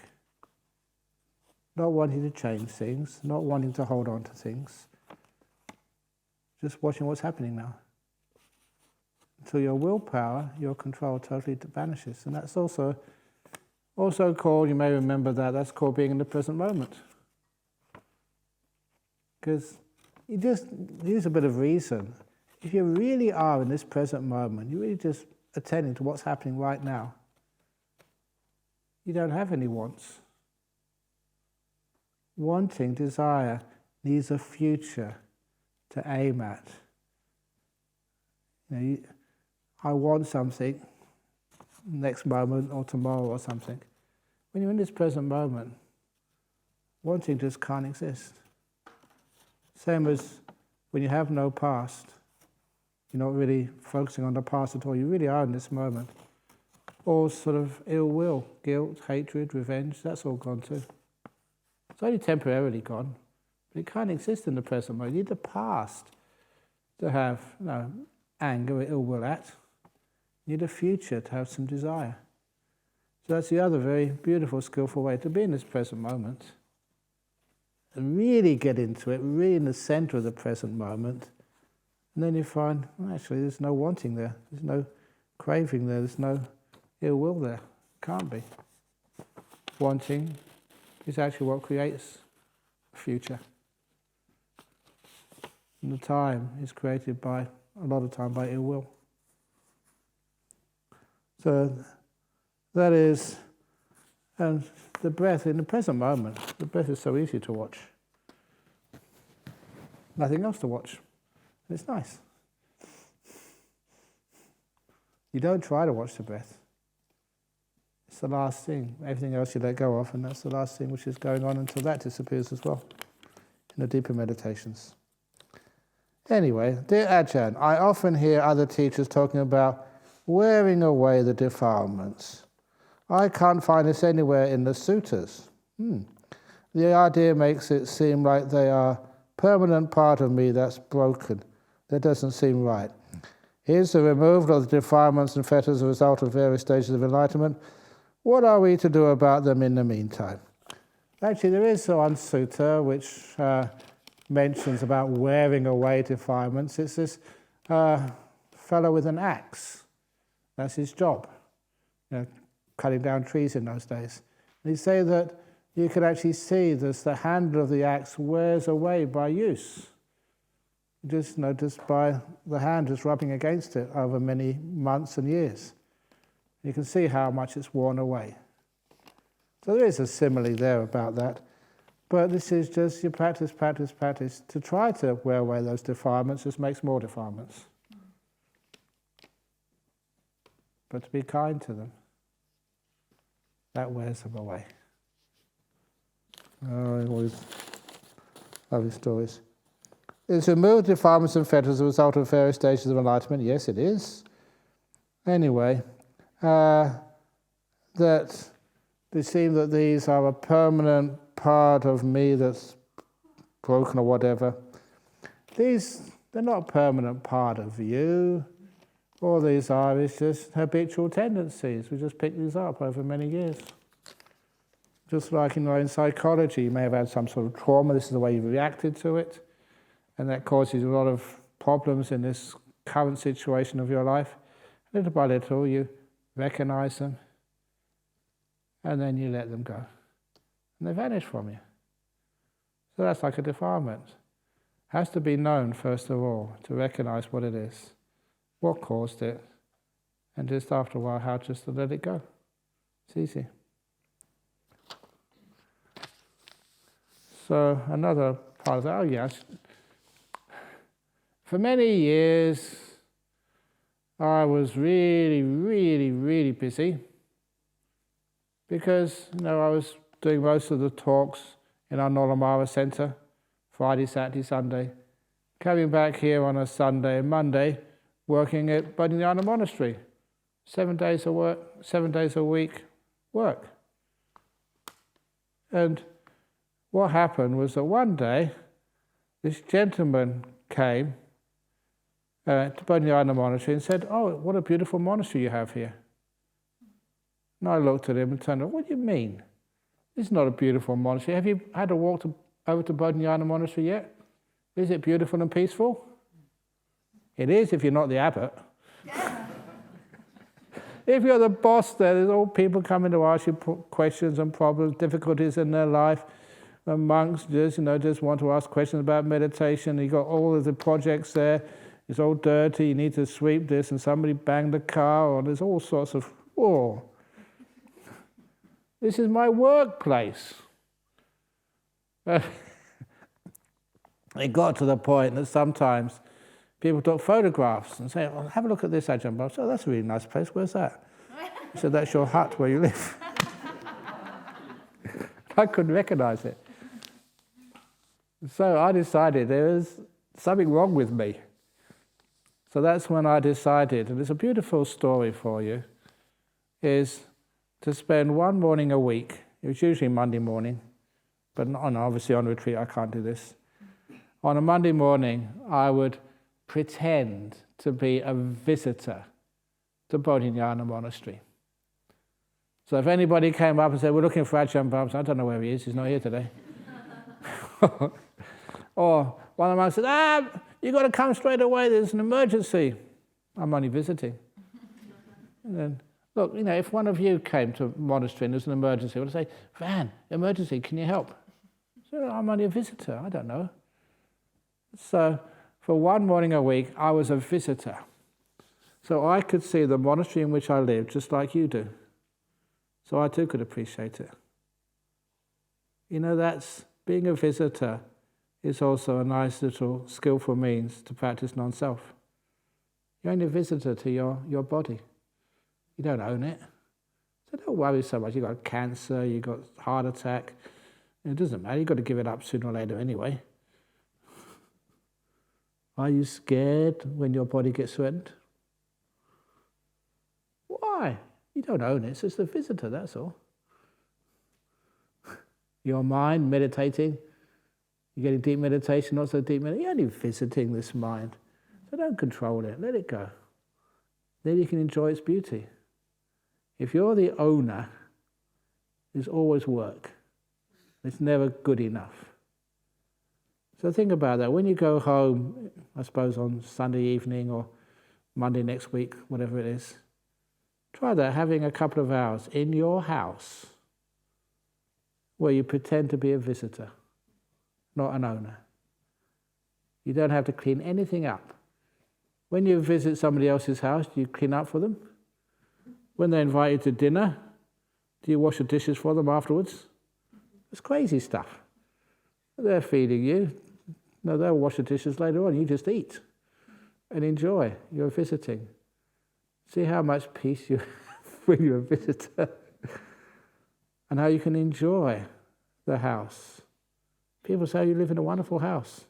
Not wanting to change things. Not wanting to hold on to things. Just watching what's happening now. Until your willpower, your control totally vanishes. And that's also called, you may remember that's called being in the present moment. Because you just use a bit of reason. If you really are in this present moment, you're really just attending to what's happening right now. You don't have any wants. Wanting, desire, needs a future to aim at. I want something next moment or tomorrow or something. When you're in this present moment, wanting just can't exist. Same as when you have no past, you're not really focusing on the past at all, you really are in this moment. All sort of ill will, guilt, hatred, revenge, that's all gone too. It's only temporarily gone, but it can't exist in the present moment. You need the past to have anger or ill will at. You need a future to have some desire. So that's the other very beautiful, skillful way to be in this present moment. And really get into it, really in the center of the present moment. And then you find, actually, there's no wanting there. There's no craving there. There's no ill will there. Can't be. Wanting is actually what creates a future. And the time is created by, a lot of time, by ill will. So that is, and the breath in the present moment, the breath is so easy to watch. Nothing else to watch. And it's nice. You don't try to watch the breath. It's the last thing. Everything else you let go of, and that's the last thing which is going on until that disappears as well in the deeper meditations. Anyway, dear Ajahn, I often hear other teachers talking about wearing away the defilements. I can't find this anywhere in the suttas. The idea makes it seem like they are a permanent part of me that's broken. That doesn't seem right. Here's the removal of the defilements and fetters as a result of various stages of enlightenment. What are we to do about them in the meantime? Actually, there is one sutta which mentions about wearing away defilements. It's this fellow with an axe. That's his job, cutting down trees in those days. And he say that you can actually see this, the handle of the axe wears away by use. Just notice by the hand just rubbing against it over many months and years. You can see how much it's worn away. So there is a simile there about that. But this is just you practice to try to wear away those defilements. Just makes more defilements. But to be kind to them, that wears them away. Oh, always lovely stories. Is removed defilements and fetters as a result of various stages of enlightenment? Yes, it is. Anyway, that they seem that these are a permanent part of me that's broken or whatever. They're not a permanent part of you. All these are is just habitual tendencies. We just pick these up over many years. Just like in psychology, you may have had some sort of trauma, this is the way you reacted to it, and that causes a lot of problems in this current situation of your life. Little by little, you recognize them, and then you let them go. And they vanish from you. So that's like a defilement. Has to be known, first of all, to recognize what it is, what caused it, and just after a while, how just to let it go. It's easy. So another part of that, oh yes, for many years, I was really busy because I was doing most of the talks in our Nolamara Centre, Friday, Saturday, Sunday, coming back here on a Sunday and Monday, working at Bodhinyana Monastery, 7 days of work, 7 days a week work. And what happened was that one day, this gentleman came to Bodhinyana Monastery and said, "Oh, what a beautiful monastery you have here." And I looked at him and turned around, "What do you mean? This is not a beautiful monastery. Have you had a walk over to Bodhinyana Monastery yet? Is it beautiful and peaceful?" It is if you're not the abbot. If you're the boss there, there's all people coming to ask you questions and problems, difficulties in their life. The monks just want to ask questions about meditation. You've got all of the projects there. It's all dirty, you need to sweep this, and somebody banged the car, or there's all sorts of, whoa. This is my workplace. It got to the point that sometimes people took photographs and say, "Oh, have a look at this, Ajahn Brahm." "Oh, that's a really nice place. Where's that?" He said, "That's your hut where you live." I couldn't recognize it. So I decided there was something wrong with me. So that's when I decided, and it's a beautiful story for you, is to spend one morning a week. It was usually Monday morning, but obviously on retreat I can't do this. On a Monday morning, I would pretend to be a visitor to Bodhinyana Monastery. So if anybody came up and said, "We're looking for Ajahn Brahm," I don't know where he is, he's not here today. Or one of them said, "You've got to come straight away, there's an emergency." I'm only visiting. And then, look, if one of you came to a monastery and there's an emergency, I would say, "Van, emergency, can you help?" So I'm only a visitor, I don't know. So for one morning a week, I was a visitor. So I could see the monastery in which I lived just like you do. So I too could appreciate it. That's being a visitor is also a nice little skillful means to practice non-self. You're only a visitor to your body. You don't own it. So don't worry so much. You've got cancer, you've got heart attack. It doesn't matter, you've got to give it up sooner or later anyway. Are you scared when your body gets threatened? Why? You don't own it, it's just a visitor, that's all. Your mind meditating, you're getting deep meditation, not so deep meditation, you're only visiting this mind. So don't control it, let it go. Then you can enjoy its beauty. If you're the owner, there's always work. It's never good enough. So think about that. When you go home, I suppose on Sunday evening or Monday next week, whatever it is, try that, having a couple of hours in your house where you pretend to be a visitor, not an owner. You don't have to clean anything up. When you visit somebody else's house, do you clean up for them? When they invite you to dinner, do you wash the dishes for them afterwards? It's crazy stuff. They're feeding you. No, they'll wash the dishes later on. You just eat and enjoy. You're visiting. See how much peace you have when you're a visitor, and how you can enjoy the house. People say you live in a wonderful house.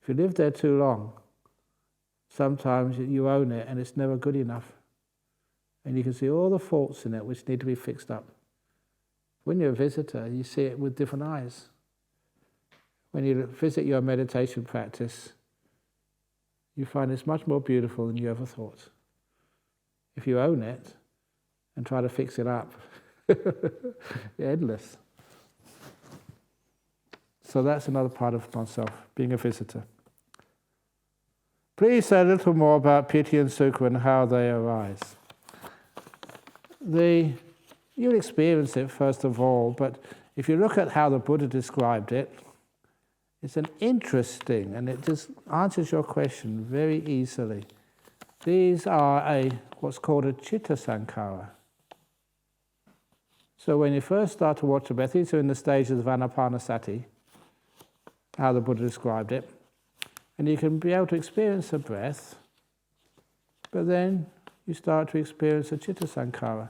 If you live there too long, sometimes you own it and it's never good enough. And you can see all the faults in it which need to be fixed up. When you're a visitor, you see it with different eyes. When you visit your meditation practice, you find it's much more beautiful than you ever thought. If you own it and try to fix it up, you're endless. So that's another part of myself, being a visitor. Please say a little more about Piti and Sukkha and how they arise. You'll experience it first of all, but if you look at how the Buddha described it, it's an interesting, and it just answers your question very easily. These are what's called a chitta sankhara. So when you first start to watch the breath, these are in the stages of anapanasati, how the Buddha described it, and you can be able to experience the breath, but then you start to experience the chitta sankhara,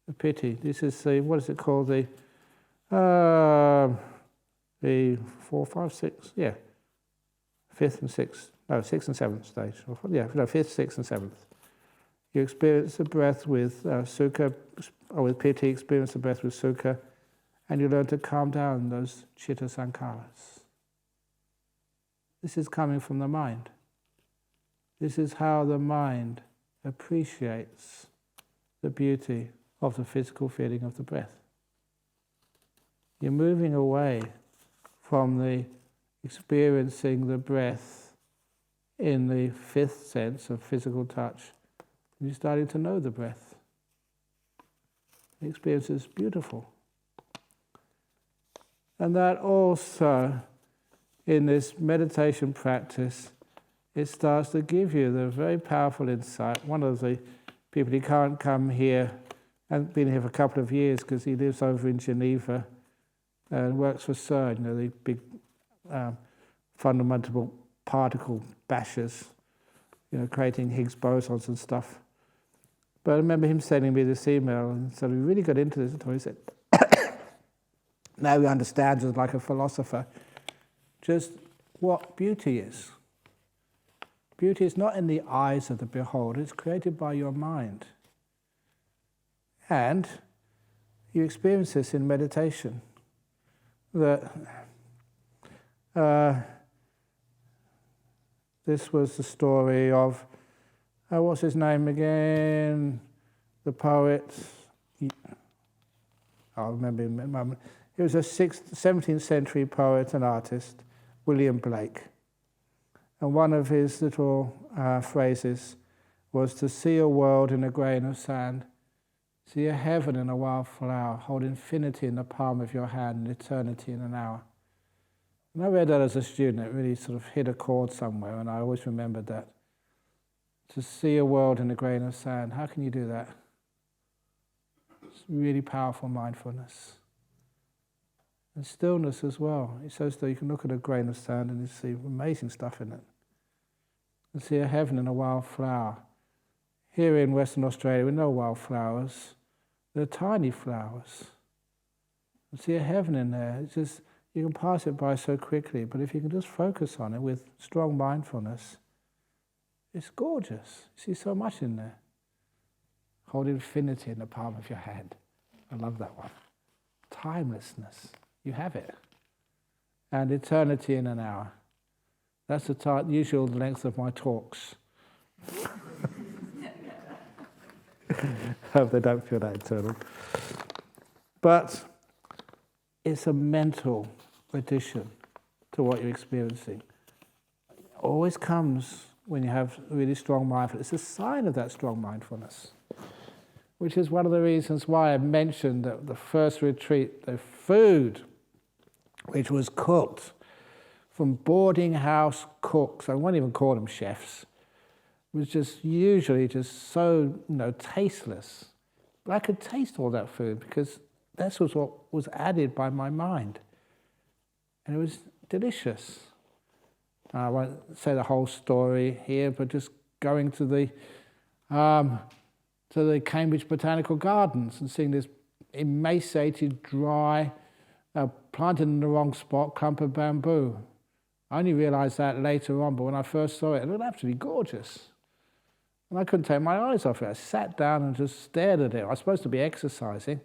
the piti. This is what is it called? The 4, 5, 6, yeah, 5th and 6th, no, 6th and 7th stage. Yeah, no, 5th, 6th and 7th. You experience the breath with Sukha, or with Piti, experience the breath with Sukha, and you learn to calm down those chitta sankharas. This is coming from the mind. This is how the mind appreciates the beauty of the physical feeling of the breath. You're moving away from the experiencing the breath in the 5th sense of physical touch. You're starting to know the breath. The experience is beautiful. And that also, in this meditation practice, it starts to give you the very powerful insight. One of the people, he can't come here, hasn't been here for a couple of years because he lives over in Geneva and works for CERN, the big fundamental particle bashers, creating Higgs bosons and stuff. But I remember him sending me this email, and so we really got into this. And he said, now he understands as like a philosopher just what beauty is. Beauty is not in the eyes of the beholder, it's created by your mind. And you experience this in meditation. That this was the story of, what's his name again? The poet. I'll remember him in a moment. He was a 17th century poet and artist, William Blake. And one of his little phrases was to see a world in a grain of sand, see a heaven in a wild flower, hold infinity in the palm of your hand and eternity in an hour. And I read that as a student. It really sort of hit a chord somewhere, and I always remembered that. To see a world in a grain of sand, how can you do that? It's really powerful mindfulness. And stillness as well. It says that you can look at a grain of sand and you see amazing stuff in it. And see a heaven in a wild flower. Here in Western Australia, we know wild flowers. They're tiny flowers. And see a heaven in there. It's just, you can pass it by so quickly, but if you can just focus on it with strong mindfulness, it's gorgeous. You see so much in there. Hold infinity in the palm of your hand. I love that one. Timelessness. You have it. And eternity in an hour. That's the usual length of my talks. I hope they don't feel that eternal. But it's a mental addition to what you're experiencing. It always comes when you have really strong mindfulness. It's a sign of that strong mindfulness, which is one of the reasons why I mentioned that the first retreat, the food, which was cooked from boarding house cooks, I won't even call them chefs, was just usually just so, tasteless. But I could taste all that food because that's what was added by my mind. And it was delicious. I won't say the whole story here, but just going to the Cambridge Botanical Gardens and seeing this emaciated, dry, planted in the wrong spot, clump of bamboo. I only realised that later on, but when I first saw it, it looked absolutely gorgeous. And I couldn't take my eyes off it. I sat down and just stared at it. I was supposed to be exercising.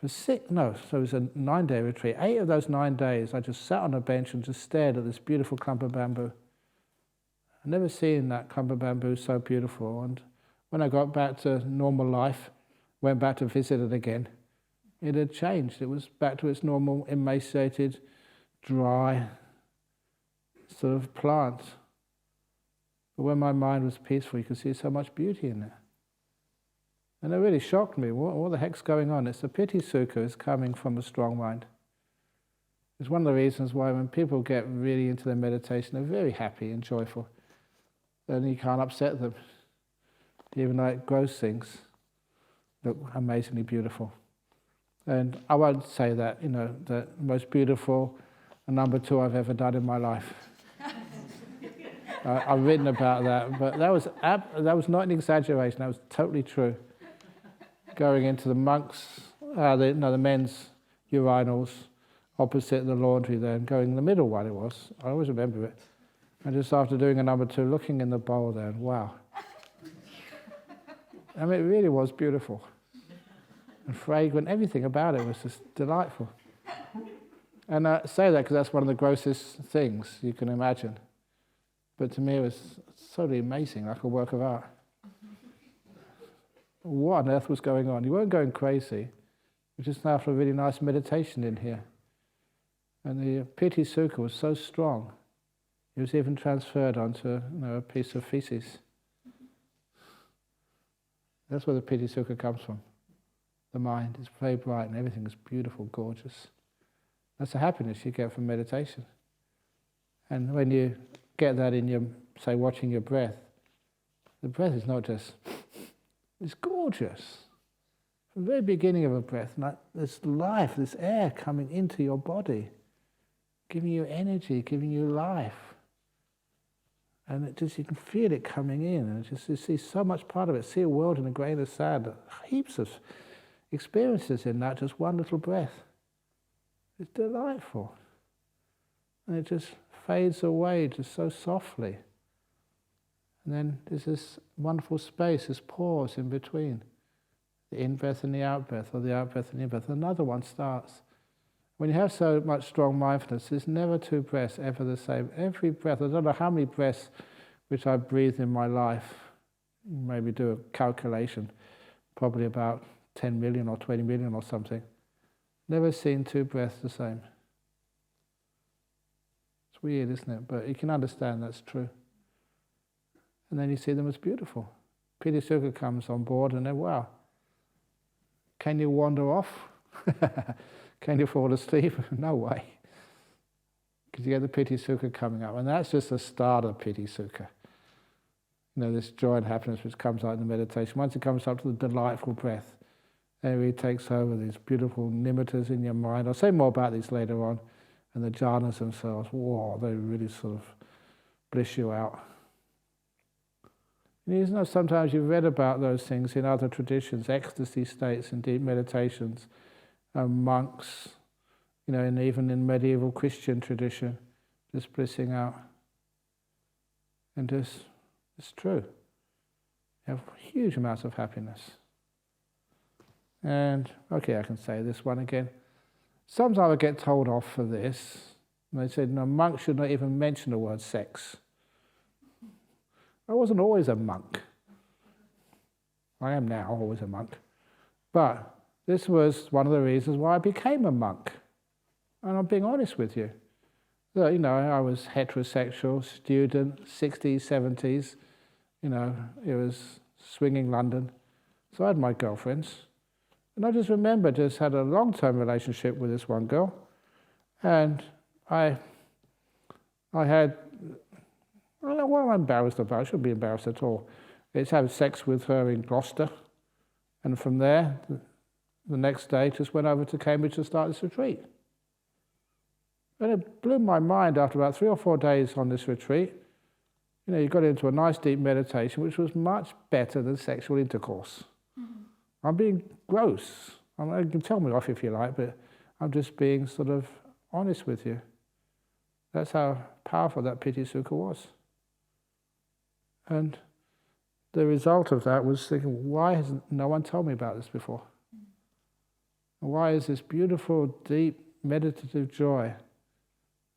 So it was a 9-day retreat. 8 of those 9 days, I just sat on a bench and just stared at this beautiful clump of bamboo. I'd never seen that clump of bamboo so beautiful. And when I got back to normal life, went back to visit it again, it had changed. It was back to its normal, emaciated, dry sort of plant. But when my mind was peaceful, you could see so much beauty in it. And it really shocked me. What the heck's going on? It's the Piti Sukha is coming from a strong mind. It's one of the reasons why when people get really into their meditation, they're very happy and joyful. And you can't upset them. Even like gross things look amazingly beautiful. And I won't say that, the most beautiful number 2 I've ever done in my life. I've written about that, but that was not an exaggeration. That was totally true. Going into the monks, the men's urinals opposite the laundry there, and going in the middle one it was. I always remember it. And just after doing a number 2, looking in the bowl there, and wow. I mean, it really was beautiful. And fragrant, everything about it was just delightful. And I say that because that's one of the grossest things you can imagine. But to me it was totally amazing, like a work of art. What on earth was going on? You weren't going crazy. You were just after a really nice meditation in here. And the Piti Sukha was so strong, it was even transferred onto a piece of feces. That's where the Piti Sukha comes from. The mind is very bright and everything is beautiful, gorgeous. That's the happiness you get from meditation. And when you get that in your, say, watching your breath, the breath is not just, it's gorgeous. From the very beginning of a breath, like this life, this air coming into your body, giving you energy, giving you life. And it just, you can feel it coming in, and just you see so much part of it. See a world in a grain of sand. Heaps of experiences in that, just one little breath. It's delightful. And it just fades away just so softly. And then there's this wonderful space, this pause in between. The in-breath and the out-breath, or the out-breath and the in-breath. Another one starts. When you have so much strong mindfulness, there's never 2 breaths ever the same. Every breath, I don't know how many breaths which I've breathed in my life, maybe do a calculation, probably about 10 million or 20 million or something. Never seen 2 breaths the same. It's weird, isn't it? But you can understand that's true. And then you see them as beautiful. Piti Sukha comes on board and then, wow, can you wander off? Can you fall asleep? No way. Because you get the Piti Sukha coming up. And that's just the start of Piti Sukha. This joy and happiness which comes out in the meditation. Once it comes up to the delightful breath, then it really takes over these beautiful nimittas in your mind. I'll say more about these later on. And the jhanas themselves, whoa, they really sort of bliss you out. Sometimes you've read about those things in other traditions, ecstasy states and deep meditations, monks, and even in medieval Christian tradition, just blissing out. And just, it's true. You have huge amounts of happiness. And, okay, I can say this one again. Sometimes I get told off for this. And they said, no, monks should not even mention the word sex. I wasn't always a monk. I am now always a monk. But this was one of the reasons why I became a monk. And I'm being honest with you. So, I was heterosexual, student, 60s, 70s. It was swinging London. So I had my girlfriends. And I just remember just had a long-term relationship with this one girl. And I had I don't know what I'm embarrassed about. I shouldn't be embarrassed at all. It's having sex with her in Gloucester. And from there, the next day, just went over to Cambridge to start this retreat. And it blew my mind after about 3 or 4 days on this retreat. You know, you got into a nice deep meditation, which was much better than sexual intercourse. I'm being gross. You can tell me off if you like, but I'm just being sort of honest with you. That's how powerful that Piti Sukha was. And the result of that was thinking, why has no one told me about this before? Why is this beautiful, deep, meditative joy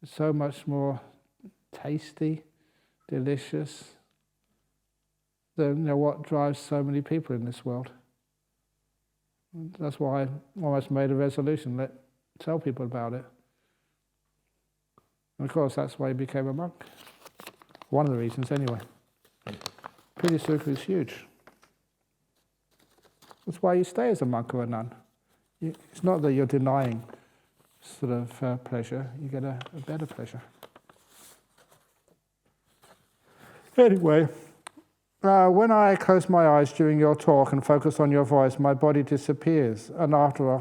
so much more tasty, delicious than what drives so many people in this world? And that's why I almost made a resolution, tell people about it. And of course, that's why he became a monk. One of the reasons, anyway. Piti Sukha is huge. That's why you stay as a monk or a nun. It's not that you're denying sort of pleasure, you get a better pleasure. Anyway, when I close my eyes during your talk and focus on your voice, my body disappears, and after a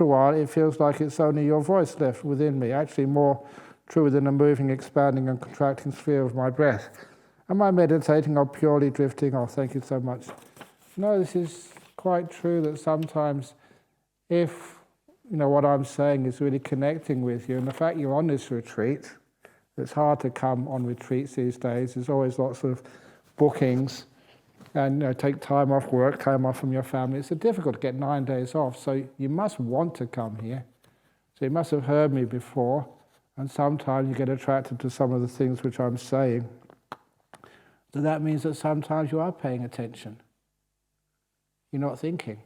while it feels like it's only your voice left within me, actually more true than a moving, expanding and contracting sphere of my breath. Am I meditating or purely drifting off? Thank you so much. No, this is quite true that sometimes if what I'm saying is really connecting with you, and the fact you're on this retreat, it's hard to come on retreats these days. There's always lots of bookings and take time off work, time off from your family. It's difficult to get 9 days off, so you must want to come here. So you must have heard me before, and sometimes you get attracted to some of the things which I'm saying. So that means that sometimes you are paying attention. You're not thinking.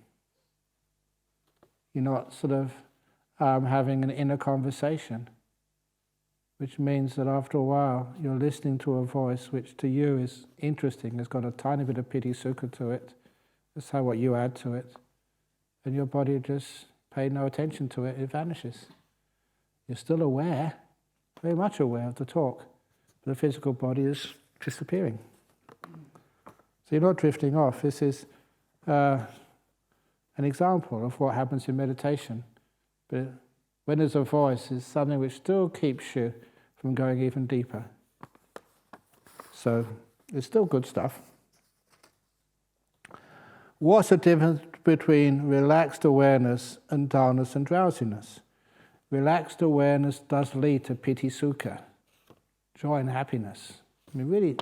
You're not sort of having an inner conversation, which means that after a while you're listening to a voice which to you is interesting, has got a tiny bit of Piti Sukha to it. That's how what you add to it. And your body just pays no attention to it, it vanishes. You're still aware, very much aware of the talk, but the physical body is disappearing. So you're not drifting off. This is an example of what happens in meditation. But when there's a voice, it's something which still keeps you from going even deeper. So it's still good stuff. What's the difference between relaxed awareness and dullness and drowsiness? Relaxed awareness does lead to Piti Sukha, joy and happiness. I mean, really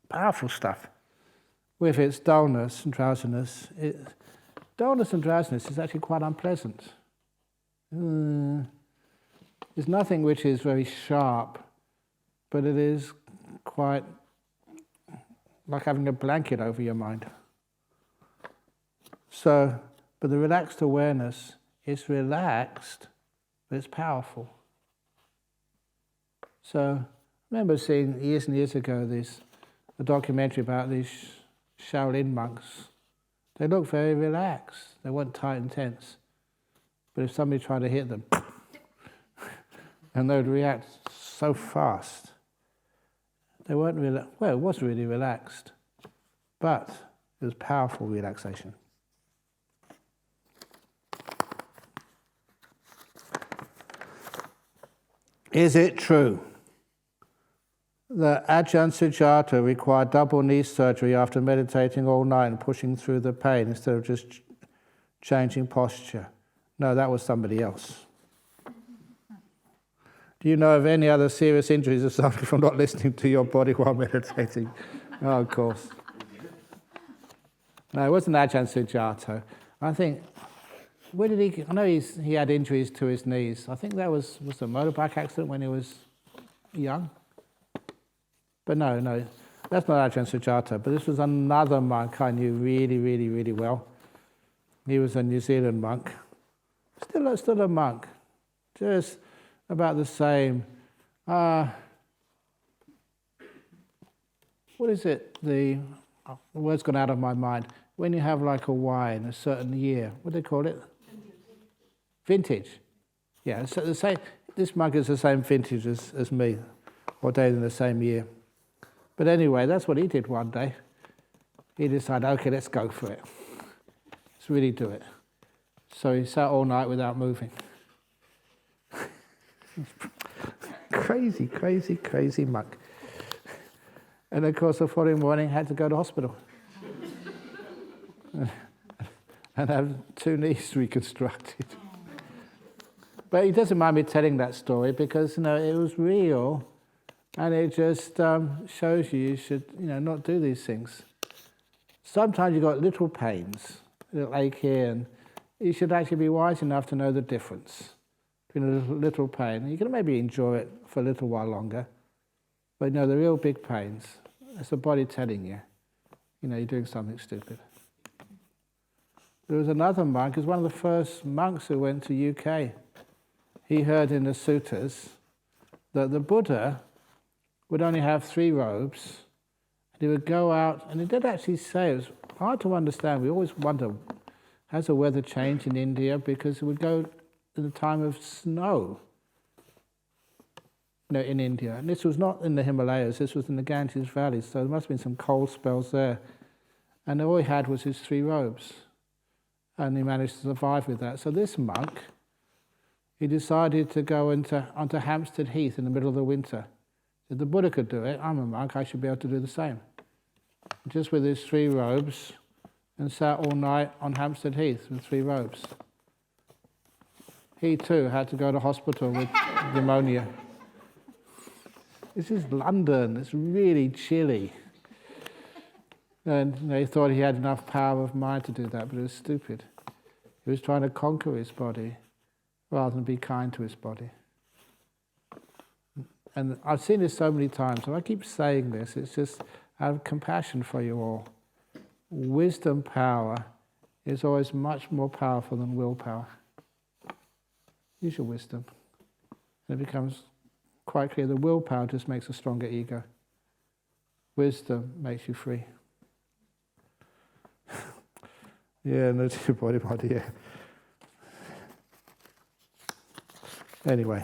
powerful stuff. With its dullness and drowsiness, dullness and drowsiness is actually quite unpleasant. There's nothing which is very sharp, but it is quite like having a blanket over your mind. So, but the relaxed awareness is relaxed, but it's powerful. So, I remember seeing years and years ago a documentary about these Shaolin monks. They looked very relaxed. They weren't tight and tense. But if somebody tried to hit them, and they would react so fast, they weren't really, well, it was really relaxed, but it was powerful relaxation. Is it true that Ajahn Brahm required double knee surgery after meditating all night and pushing through the pain instead of just changing posture? No, that was somebody else. Do you know of any other serious injuries resulting from not listening to your body while meditating? Oh, of course. No, it wasn't Ajahn Brahm. I think, where did he? I know he had injuries to his knees. I think that was a motorbike accident when he was young. But no, that's not Ajahn Brahm. But this was another monk I knew really, really, really well. He was a New Zealand monk. Still a monk. Just about the same. What is it? The word's gone out of my mind. When you have like a wine, a certain year, what do they call it? Vintage. Yeah, so the same. This monk is the same vintage as me. ordained in the same year. But anyway, that's what he did one day. He decided, okay, let's go for it. Let's really do it. So he sat all night without moving. Crazy, crazy, crazy monk. And of course, the following morning, had to go to hospital and have 2 knees reconstructed. But he doesn't mind me telling that story because it was real, and it just shows you should not do these things. Sometimes you've got little pains, a little ache here, and you should actually be wise enough to know the difference between a little pain. You can maybe enjoy it for a little while longer, but the real big pains, it's the body telling you, you're doing something stupid. There was another monk, he was one of the first monks who went to UK. He heard in the suttas that the Buddha would only have 3 robes, and he would go out, and he did actually say, it was hard to understand, we always wonder, has the weather changed in India? Because it would go in the time of snow in India. And this was not in the Himalayas, this was in the Ganges Valley, so there must have been some cold spells there. And all he had was his 3 robes. And he managed to survive with that. So this monk, he decided to go onto Hampstead Heath in the middle of the winter. If the Buddha could do it, I'm a monk, I should be able to do the same. Just with his 3 robes, and sat all night on Hampstead Heath with 3 robes. He too had to go to hospital with pneumonia. This is London, it's really chilly. And he thought he had enough power of mind to do that, but it was stupid. He was trying to conquer his body rather than be kind to his body. And I've seen this so many times, and I keep saying this, it's just I have compassion for you all. Wisdom power is always much more powerful than willpower. Use your wisdom. And it becomes quite clear that willpower just makes a stronger ego. Wisdom makes you free. Yeah, no, body, yeah. Anyway,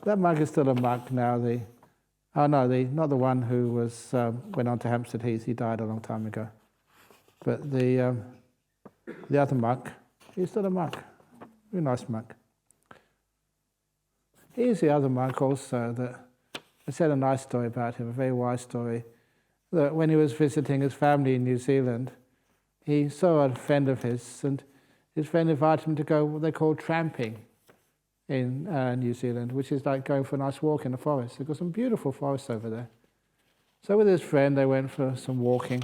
that monk is still a monk now. Not the one who went on to Hampstead Heath. He died a long time ago. But the other monk, he's still a monk. Very nice monk. Here's the other monk also that I said a nice story about him, a very wise story. That when he was visiting his family in New Zealand, he saw a friend of his, and his friend invited him to go what they call tramping in New Zealand, which is like going for a nice walk in the forest. They've got some beautiful forests over there. So with his friend, they went for some walking,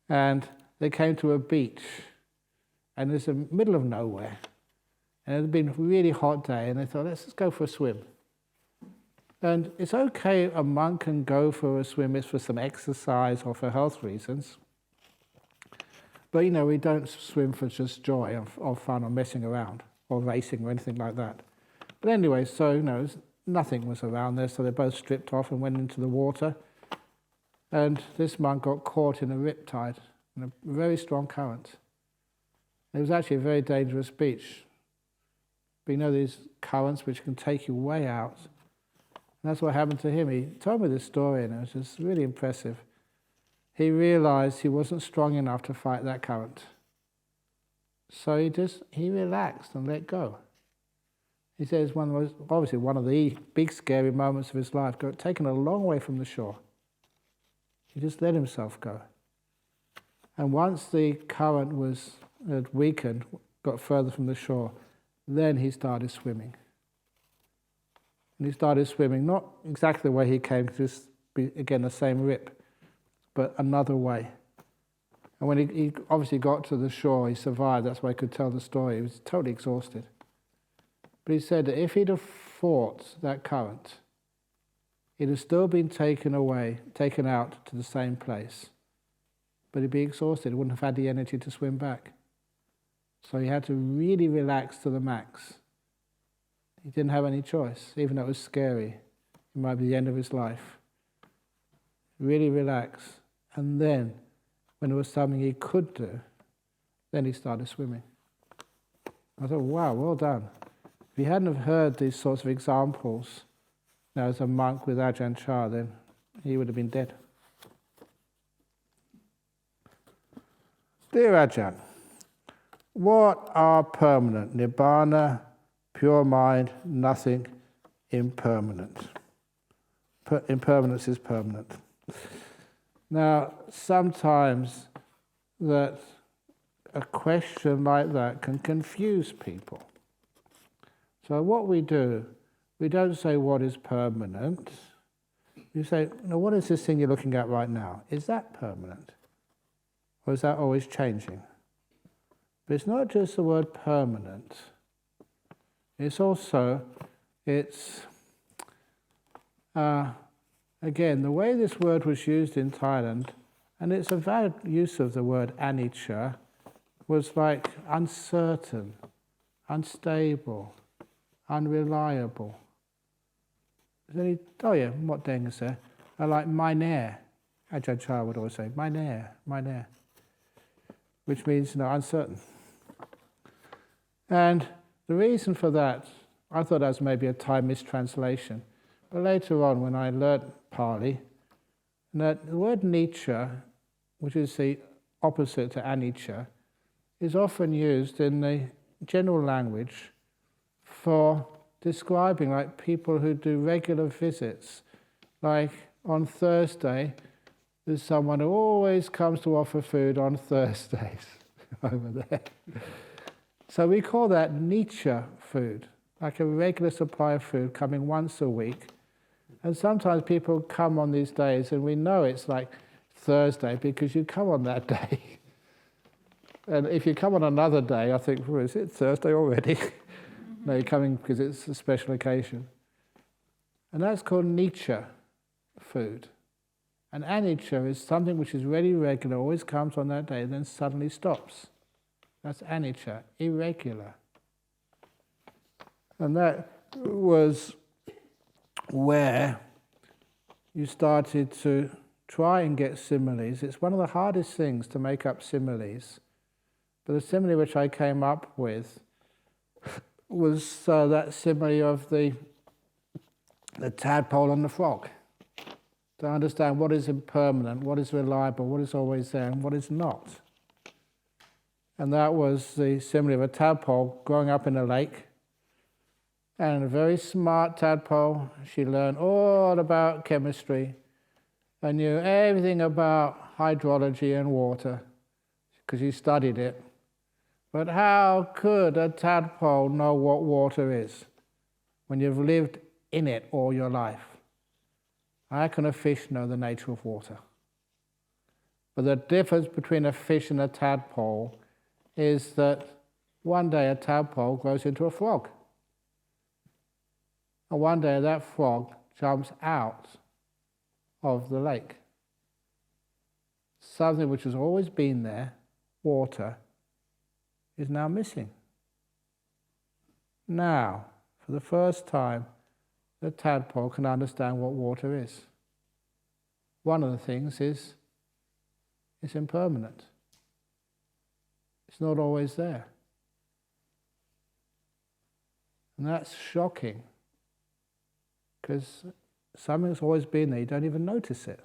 and they came to a beach, and it's in the middle of nowhere. And it had been a really hot day, and they thought, let's just go for a swim. And it's okay, a monk can go for a swim, it's for some exercise or for health reasons. But we don't swim for just joy or fun or messing around or racing or anything like that. But anyway, so nothing was around there, so they both stripped off and went into the water. And this monk got caught in a riptide, in a very strong current. It was actually a very dangerous beach. But these currents which can take you way out. And that's what happened to him. He told me this story, and it was just really impressive. He realized he wasn't strong enough to fight that current. So he relaxed and let go. He says obviously one of the big scary moments of his life, taken a long way from the shore. He just let himself go. And once the current had weakened, got further from the shore, then he started swimming. And he started swimming, not exactly the way he came, just again the same rip, but another way. And when he obviously got to the shore, he survived. That's why he could tell the story. He was totally exhausted. But he said that if he'd have fought that current, he'd have still been taken out to the same place. But he'd be exhausted. He wouldn't have had the energy to swim back. So he had to really relax to the max. He didn't have any choice, even though it was scary. It might be the end of his life. Really relax. And then, when there was something he could do, then he started swimming. I thought, wow, well done. If he hadn't have heard these sorts of examples as a monk with Ajahn Chah, then he would have been dead. Dear Ajahn, what are permanent? Nibbana, pure mind, nothing, impermanent. Impermanence is permanent. Now, sometimes that a question like that can confuse people. So what we do, we don't say what is permanent. You say, no, what is this thing you're looking at right now? Is that permanent? Or is that always changing? But it's not just the word permanent. It's also, again, the way this word was used in Thailand, and it's a valid use of the word anicca, was like uncertain, unstable, unreliable. Oh yeah, what deng is there? I like minare. Ajahn Chah would always say, minare, which means uncertain. And the reason for that, I thought that was maybe a Thai mistranslation. But later on, when I learnt Pali, that the word Nietzsche, which is the opposite to anicca, is often used in the general language for describing like people who do regular visits. Like on Thursday, there's someone who always comes to offer food on Thursdays over there. So we call that Nietzsche food, like a regular supply of food coming once a week. And sometimes people come on these days and we know it's like Thursday because you come on that day. And if you come on another day, I think, well, is it Thursday already? No, you're coming because it's a special occasion. And that's called Nietzsche food. And anicca is something which is very regular, always comes on that day, then suddenly stops. That's anicca, irregular. And that was where you started to try and get similes. It's one of the hardest things to make up similes. But the simile which I came up with was that simile of the tadpole and the frog. To understand what is impermanent, what is reliable, what is always there, and what is not. And that was the simile of a tadpole growing up in a lake. And a very smart tadpole, she learned all about chemistry and knew everything about hydrology and water because she studied it. But how could a tadpole know what water is when you've lived in it all your life? How can a fish know the nature of water? But the difference between a fish and a tadpole is that one day a tadpole grows into a frog. And one day that frog jumps out of the lake. Something which has always been there, water, is now missing. Now, for the first time, the tadpole can understand what water is. One of the things is it's impermanent. It's not always there. And that's shocking, because something's always been there, you don't even notice it.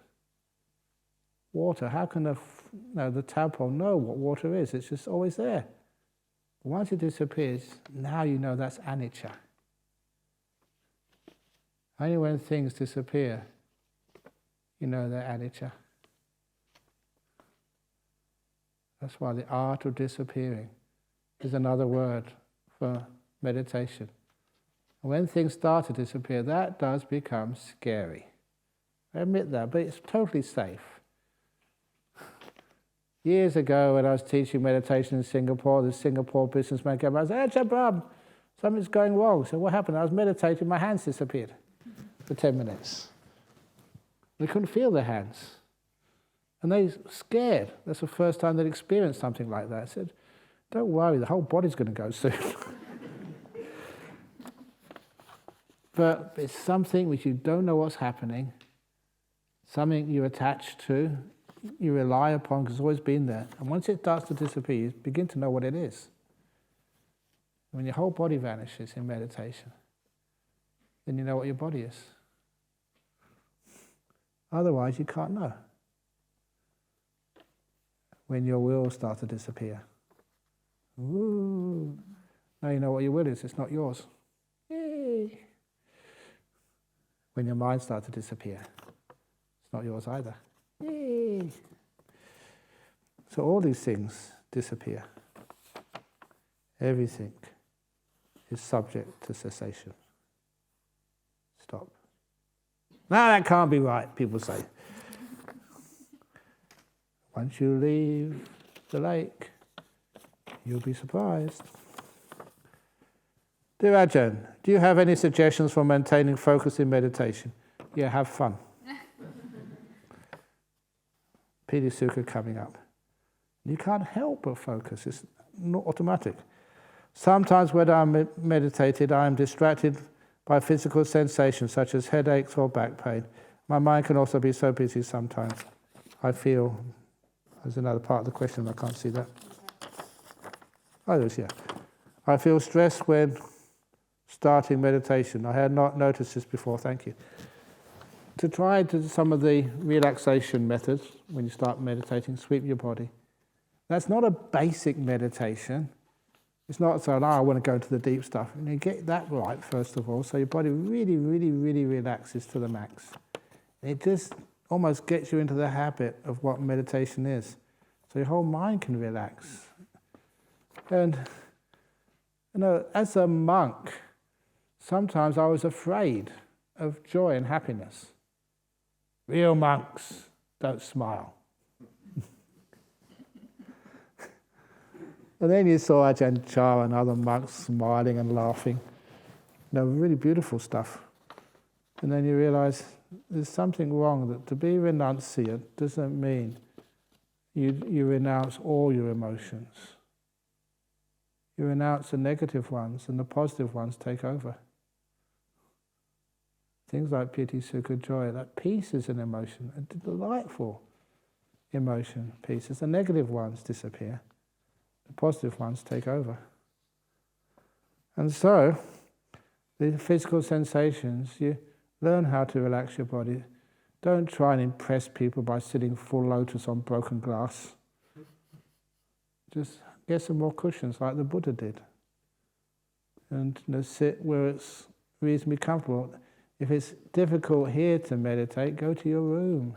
Water, how can the tadpole know what water is? It's just always there. Once it disappears, now you know that's anicca. Only when things disappear, you know they're anicca. That's why the art of disappearing is another word for meditation. And when things start to disappear, that does become scary. I admit that, but it's totally safe. Years ago, when I was teaching meditation in Singapore, the Singapore businessman came up and said, Ajahn Brahm, something's going wrong. So what happened? I was meditating, my hands disappeared for 10 minutes. They couldn't feel their hands. And they were scared. That's the first time they'd experienced something like that. I said, don't worry, the whole body's going to go soon. But it's something which you don't know what's happening, something you attach to, you rely upon because it's always been there. And once it starts to disappear, you begin to know what it is. When your whole body vanishes in meditation, then you know what your body is. Otherwise you can't know. When your will starts to disappear. Ooh. Now you know what your will is, it's not yours. Yay. When your mind starts to disappear, it's not yours either. Yay. So all these things disappear. Everything is subject to cessation. Stop. No, that can't be right, people say. Once you leave the lake, you'll be surprised. Dear Ajahn, do you have any suggestions for maintaining focus in meditation? Yeah, have fun. Piti and Sukkha coming up. You can't help but focus, it's not automatic. Sometimes when I'm meditated, I am distracted by physical sensations such as headaches or back pain. My mind can also be so busy sometimes. I feel, there's another part of the question, I can't see that. Oh, there's, yeah. I feel stressed when starting meditation. I had not noticed this before, thank you. To try some of the relaxation methods when you start meditating, sweep your body. That's not a basic meditation. It's not saying, I want to go into the deep stuff. And you get that right, first of all, so your body really, really, really relaxes to the max. It just almost gets you into the habit of what meditation is. So your whole mind can relax. And, you know, as a monk, sometimes I was afraid of joy and happiness. Real monks don't smile. And then you saw Ajahn Chah and other monks smiling and laughing. You know, really beautiful stuff. And then you realize there's something wrong, that to be renunciate doesn't mean you renounce all your emotions. You renounce the negative ones and the positive ones take over. Things like piti, sukha, joy, that peace is an emotion, a delightful emotion, peace. As the negative ones disappear, the positive ones take over. And so, the physical sensations, you learn how to relax your body. Don't try and impress people by sitting full lotus on broken glass. Just get some more cushions like the Buddha did. And sit where it's reasonably comfortable. If it's difficult here to meditate, go to your room.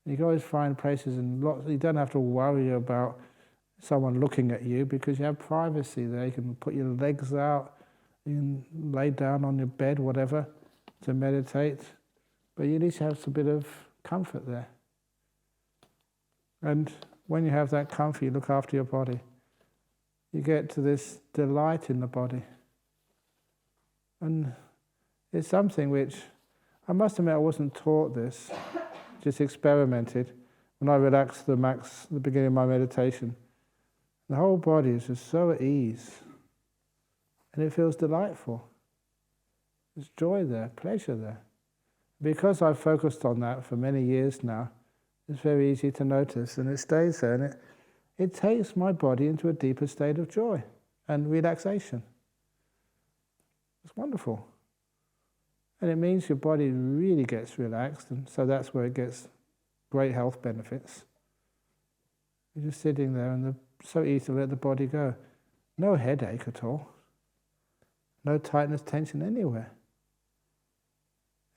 You can always find places, and you don't have to worry about someone looking at you because you have privacy there. You can put your legs out, you can lay down on your bed, whatever, to meditate. But you need to have some bit of comfort there. And when you have that comfort, you look after your body. You get to this delight in the body. And it's something which, I must admit I wasn't taught this, just experimented. When I relaxed the max at the beginning of my meditation, the whole body is just so at ease. And it feels delightful. There's joy there, pleasure there. Because I've focused on that for many years now, it's very easy to notice, and it stays there, and it takes my body into a deeper state of joy and relaxation. It's wonderful. And it means your body really gets relaxed, and so that's where it gets great health benefits. You're just sitting there, and so easy to let the body go. No headache at all. No tightness, tension anywhere.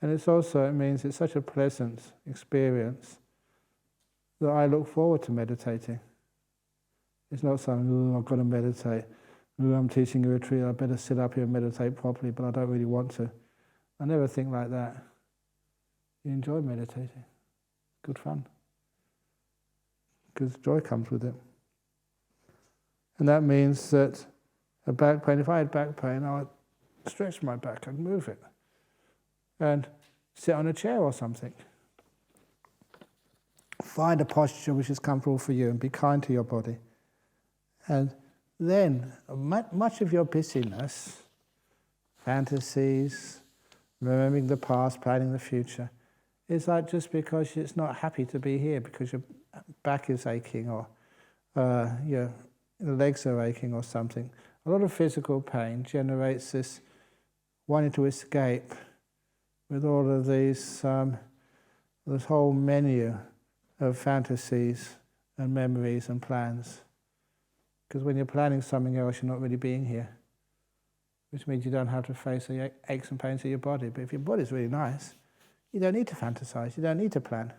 And it means it's such a pleasant experience that I look forward to meditating. It's not something, I've got to meditate. I'm teaching a retreat, I better sit up here and meditate properly, but I don't really want to. I never think like that. You enjoy meditating. Good fun. Because joy comes with it. And that means that a back pain, if I had back pain, I would stretch my back and move it. And sit on a chair or something. Find a posture which is comfortable for you and be kind to your body. And then, much of your busyness, fantasies, remembering the past, planning the future, is like just because it's not happy to be here, because your back is aching or your legs are aching or something. A lot of physical pain generates this wanting to escape with all of these this whole menu of fantasies and memories and plans. Because when you're planning something else, you're not really being here. Which means you don't have to face the aches and pains of your body. But if your body's really nice, you don't need to fantasize, you don't need to plan.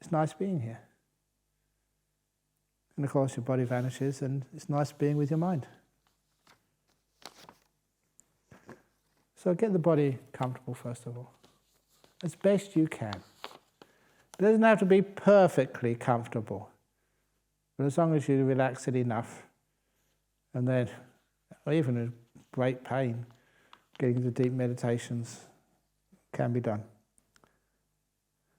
It's nice being here. And of course your body vanishes and it's nice being with your mind. So get the body comfortable first of all, as best you can. It doesn't have to be perfectly comfortable, but as long as you relax it enough, and then, or even in great pain, getting into deep meditations can be done.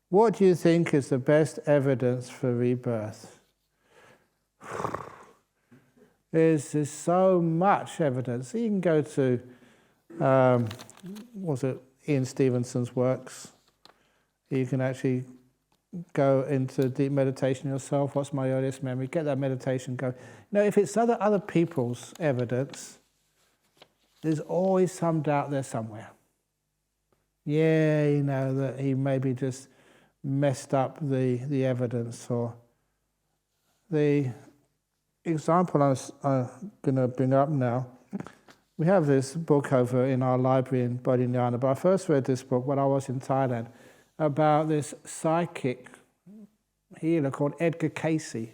What do you think is the best evidence for rebirth? There's so much evidence. You can go to, Ian Stevenson's works. You can actually go into deep meditation yourself. What's my earliest memory? Get that meditation going. If it's other people's evidence, there's always some doubt there somewhere. Yeah, that he maybe just messed up the evidence. Or the example I'm going to bring up now, we have this book over in our library in Bodhinyana, but I first read this book when I was in Thailand about this psychic healer called Edgar Casey.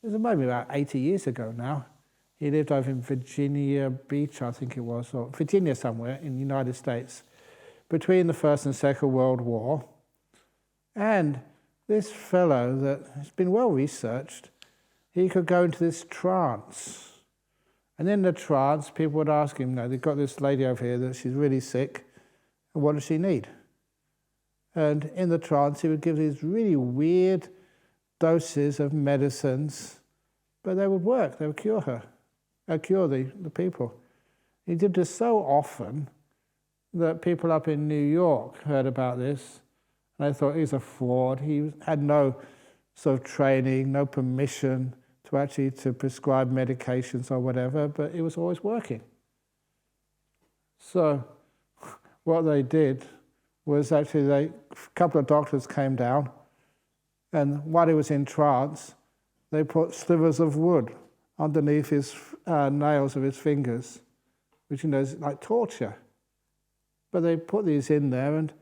It was maybe about 80 years ago now. He lived over in Virginia Beach, I think it was, or Virginia somewhere in the United States, between the First and Second World War. And this fellow that has been well researched, he could go into this trance. And in the trance, people would ask him, they've got this lady over here that she's really sick, and what does she need? And in the trance, he would give these really weird doses of medicines, but they would work, they would cure her, cure the people. He did this so often that people up in New York heard about this, and they thought he's a fraud. He had no sort of training, no permission to prescribe medications or whatever, but it was always working. So what they did was actually a couple of doctors came down, and while he was in trance, they put slivers of wood underneath his nails of his fingers, which is like torture. But they put these in there, and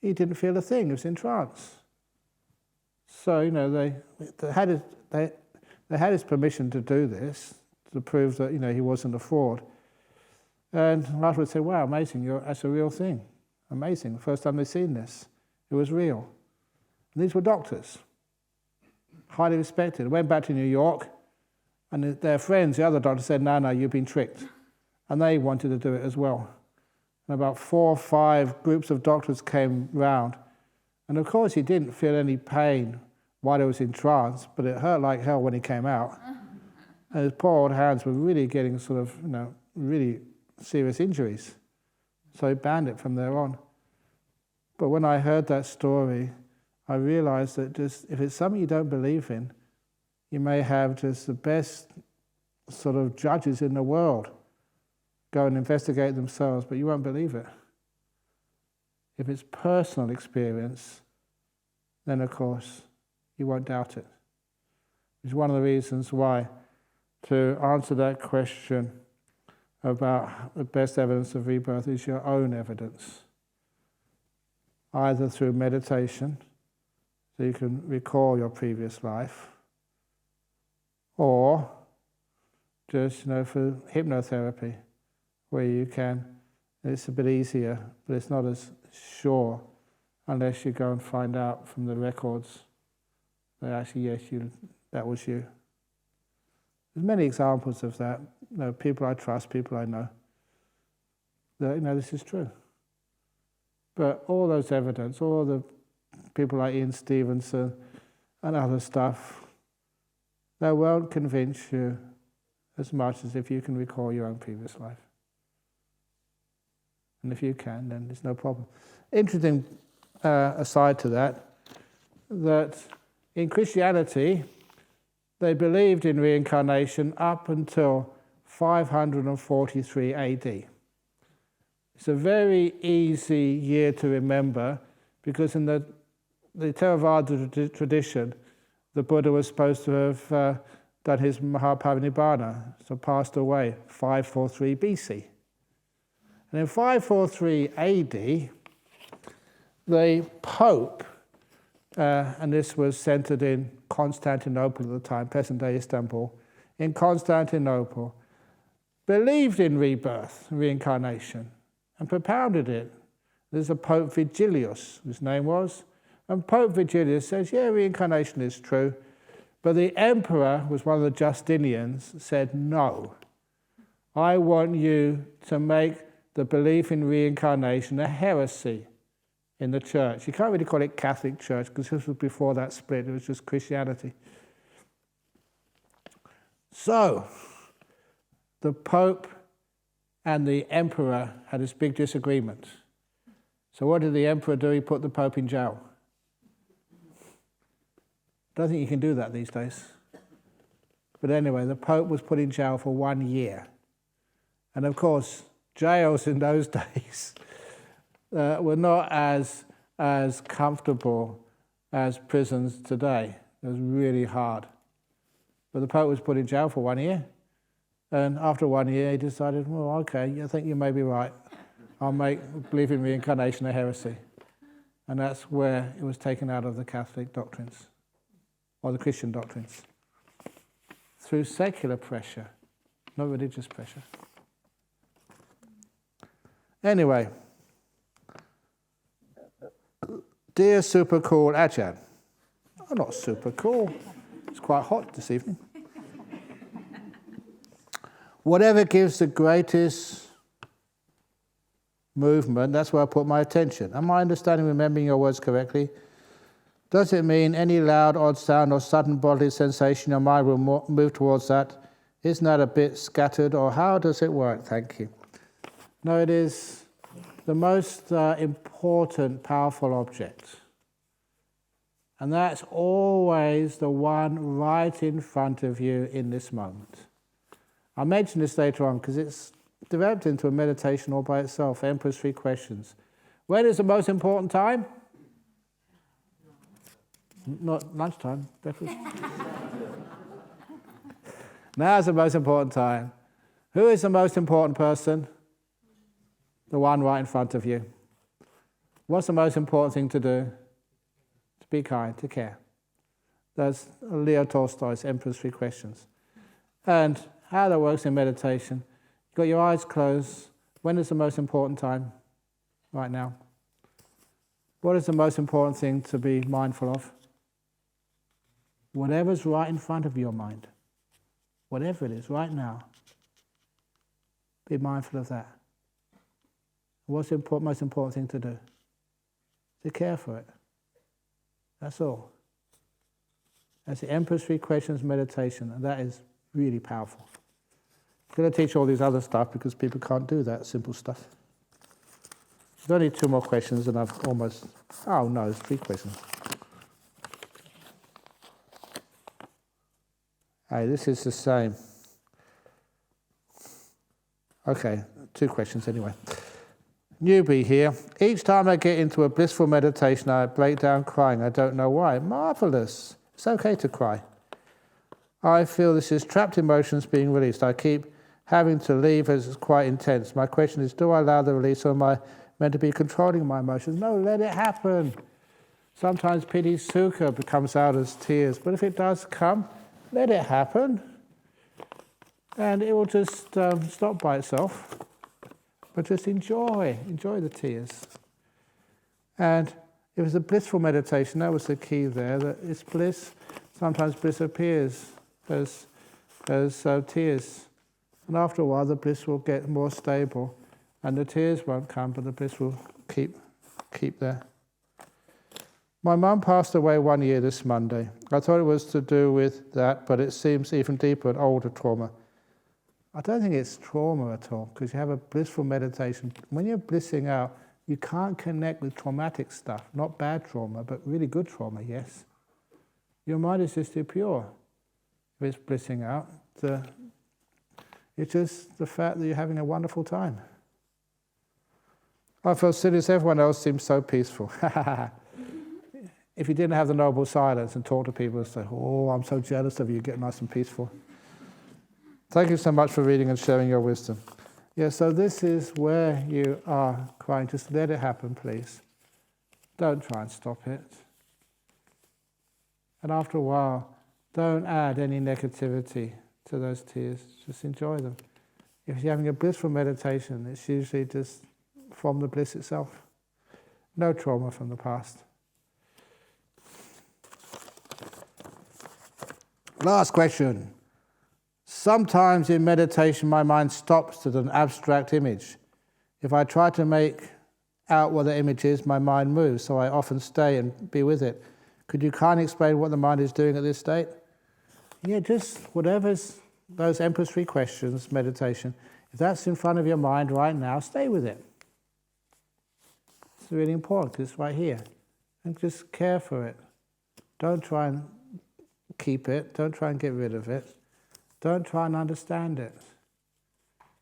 he didn't feel a thing. He was in trance. So they had his permission to do this to prove that he wasn't a fraud. And afterwards said, "Wow, amazing! That's a real thing. Amazing! The first time they've seen this, it was real." And these were doctors, highly respected. They went back to New York, and their friends, the other doctors, said, "No, you've been tricked," and they wanted to do it as well. And about 4 or 5 groups of doctors came round, and of course he didn't feel any pain while he was in trance, but it hurt like hell when he came out. And his poor old hands were really getting sort of, really serious injuries. So he banned it from there on. But when I heard that story, I realized that just if it's something you don't believe in, you may have just the best sort of judges in the world go and investigate themselves, but you won't believe it. If it's personal experience, then of course you won't doubt it. Which is one of the reasons why, to answer that question about the best evidence of rebirth, is your own evidence. Either through meditation, so you can recall your previous life, or just for hypnotherapy, where you can, it's a bit easier, but it's not as sure unless you go and find out from the records that actually, yes, that was you. There's many examples of that. People I trust, people I know, that this is true. But all those evidence, all the people like Ian Stevenson and other stuff, they won't convince you as much as if you can recall your own previous life. And if you can, then there's no problem. Interesting aside to that in Christianity, they believed in reincarnation up until 543 AD. It's a very easy year to remember, because in the the Theravada tradition, the Buddha was supposed to have done his Mahaparinibbana, so passed away 543 BC. And in 543 AD, the Pope, and this was centered in Constantinople at the time, present-day Istanbul, in Constantinople, believed in rebirth, reincarnation, and propounded it. There's a Pope Vigilius, his name was, and Pope Vigilius says, yeah, reincarnation is true, but the emperor, was one of the Justinians, said, no, I want you to make the belief in reincarnation a heresy in the church. You can't really call it Catholic Church, because this was before that split, it was just Christianity. So, the Pope and the Emperor had this big disagreement. So what did the Emperor do? He put the Pope in jail. Don't think you can do that these days. But anyway, the Pope was put in jail for 1 year. And of course, jails in those days were not as comfortable as prisons today. It was really hard. But the Pope was put in jail for 1 year. And after 1 year, he decided, well, okay, I think you may be right. I'll make belief in reincarnation a heresy. And that's where it was taken out of the Catholic doctrines, or the Christian doctrines, through secular pressure, not religious pressure. Anyway, dear super cool Ajahn. I'm not super cool. It's quite hot this evening. Whatever gives the greatest movement, that's where I put my attention. Am I understanding, remembering your words correctly? Does it mean any loud, odd sound or sudden bodily sensation, your mind will move towards that? Isn't that a bit scattered, or how does it work? Thank you. No, it is the most important, powerful object. And that's always the one right in front of you in this moment. I'll mention this later on because it's developed into a meditation all by itself. Emperor's 3 questions. When is the most important time? Not lunchtime, breakfast. Now's the most important time. Who is the most important person? The one right in front of you. What's the most important thing to do? To be kind, to care. That's Leo Tolstoy's Emperor's 3 questions. And how that works in meditation. You've got your eyes closed. When is the most important time? Right now. What is the most important thing to be mindful of? Whatever's right in front of your mind. Whatever it is, right now. Be mindful of that. What's the most important thing to do? To care for it. That's all. That's the Emperor's 3 questions meditation, and that is really powerful. I'm going to teach all these other stuff because people can't do that simple stuff. There's only 2 more questions and I've almost... Oh no, there's 3 questions. Hey, this is the same. Okay, 2 questions anyway. Newbie here. Each time I get into a blissful meditation, I break down crying. I don't know why. Marvelous. It's okay to cry. I feel this is trapped emotions being released. I keep having to leave as it's quite intense. My question is, do I allow the release, or am I meant to be controlling my emotions? No, let it happen. Sometimes Piti and Sukkha comes out as tears, but if it does come, let it happen. And it will just stop by itself. But just enjoy the tears. And it was a blissful meditation, that was the key there, that it's bliss. Sometimes bliss appears as tears. And after a while the bliss will get more stable and the tears won't come, but the bliss will keep there. My mum passed away 1 year this Monday. I thought it was to do with that, but it seems even deeper and older trauma. I don't think it's trauma at all, because you have a blissful meditation. When you're blissing out, you can't connect with traumatic stuff, not bad trauma, but really good trauma, yes. Your mind is just too pure if it's blissing out. It's just the fact that you're having a wonderful time. I feel silly as everyone else seems so peaceful. if you didn't have the noble silence and talk to people and say, oh, I'm so jealous of you, get nice and peaceful. Thank you so much for reading and sharing your wisdom. Yeah, so this is where you are crying. Just let it happen, please. Don't try and stop it. And after a while, don't add any negativity to those tears. Just enjoy them. If you're having a blissful meditation, it's usually just from the bliss itself. No trauma from the past. Last question. Sometimes in meditation my mind stops at an abstract image. If I try to make out what the image is, my mind moves, so I often stay and be with it. Could you kindly explain what the mind is doing at this state? Yeah, just whatever's those Emperor's 3 questions, meditation. If that's in front of your mind right now, stay with it. It's really important because it's right here. And just care for it. Don't try and keep it. Don't try and get rid of it. Don't try and understand it.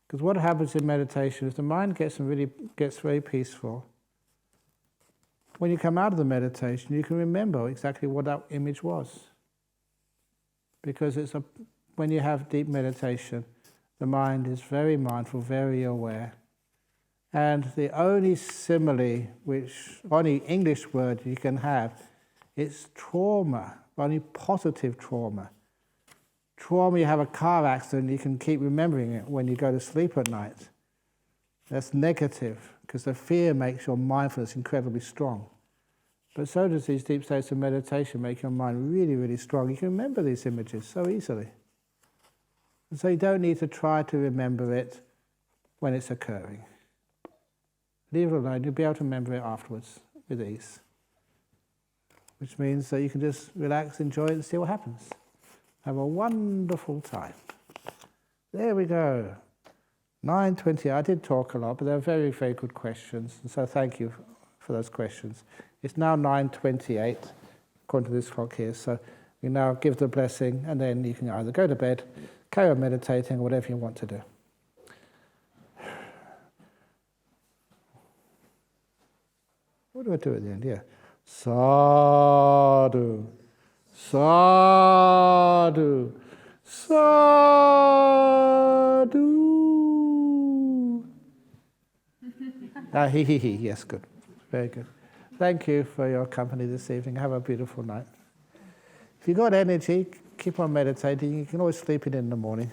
Because what happens in meditation is the mind gets very peaceful. When you come out of the meditation, you can remember exactly what that image was. Because when you have deep meditation, the mind is very mindful, very aware. And the only simile, only English word you can have, is trauma, only positive trauma. Trauma, you have a car accident, you can keep remembering it when you go to sleep at night. That's negative, because the fear makes your mindfulness incredibly strong. But so does these deep states of meditation make your mind really, really strong. You can remember these images so easily. And so you don't need to try to remember it when it's occurring. Leave it alone, you'll be able to remember it afterwards with ease. Which means that you can just relax, enjoy it, and see what happens. Have a wonderful time. There we go. 9:20. I did talk a lot, but they're very, very good questions. And so thank you for those questions. It's now 9:28, according to this clock here. So we now give the blessing, and then you can either go to bed, carry on meditating, or whatever you want to do. What do I do at the end? Yeah. Sadhu. Sadhu, sadhu. Yes, good. Very good. Thank you for your company this evening. Have a beautiful night. If you've got energy, keep on meditating. You can always sleep in the morning.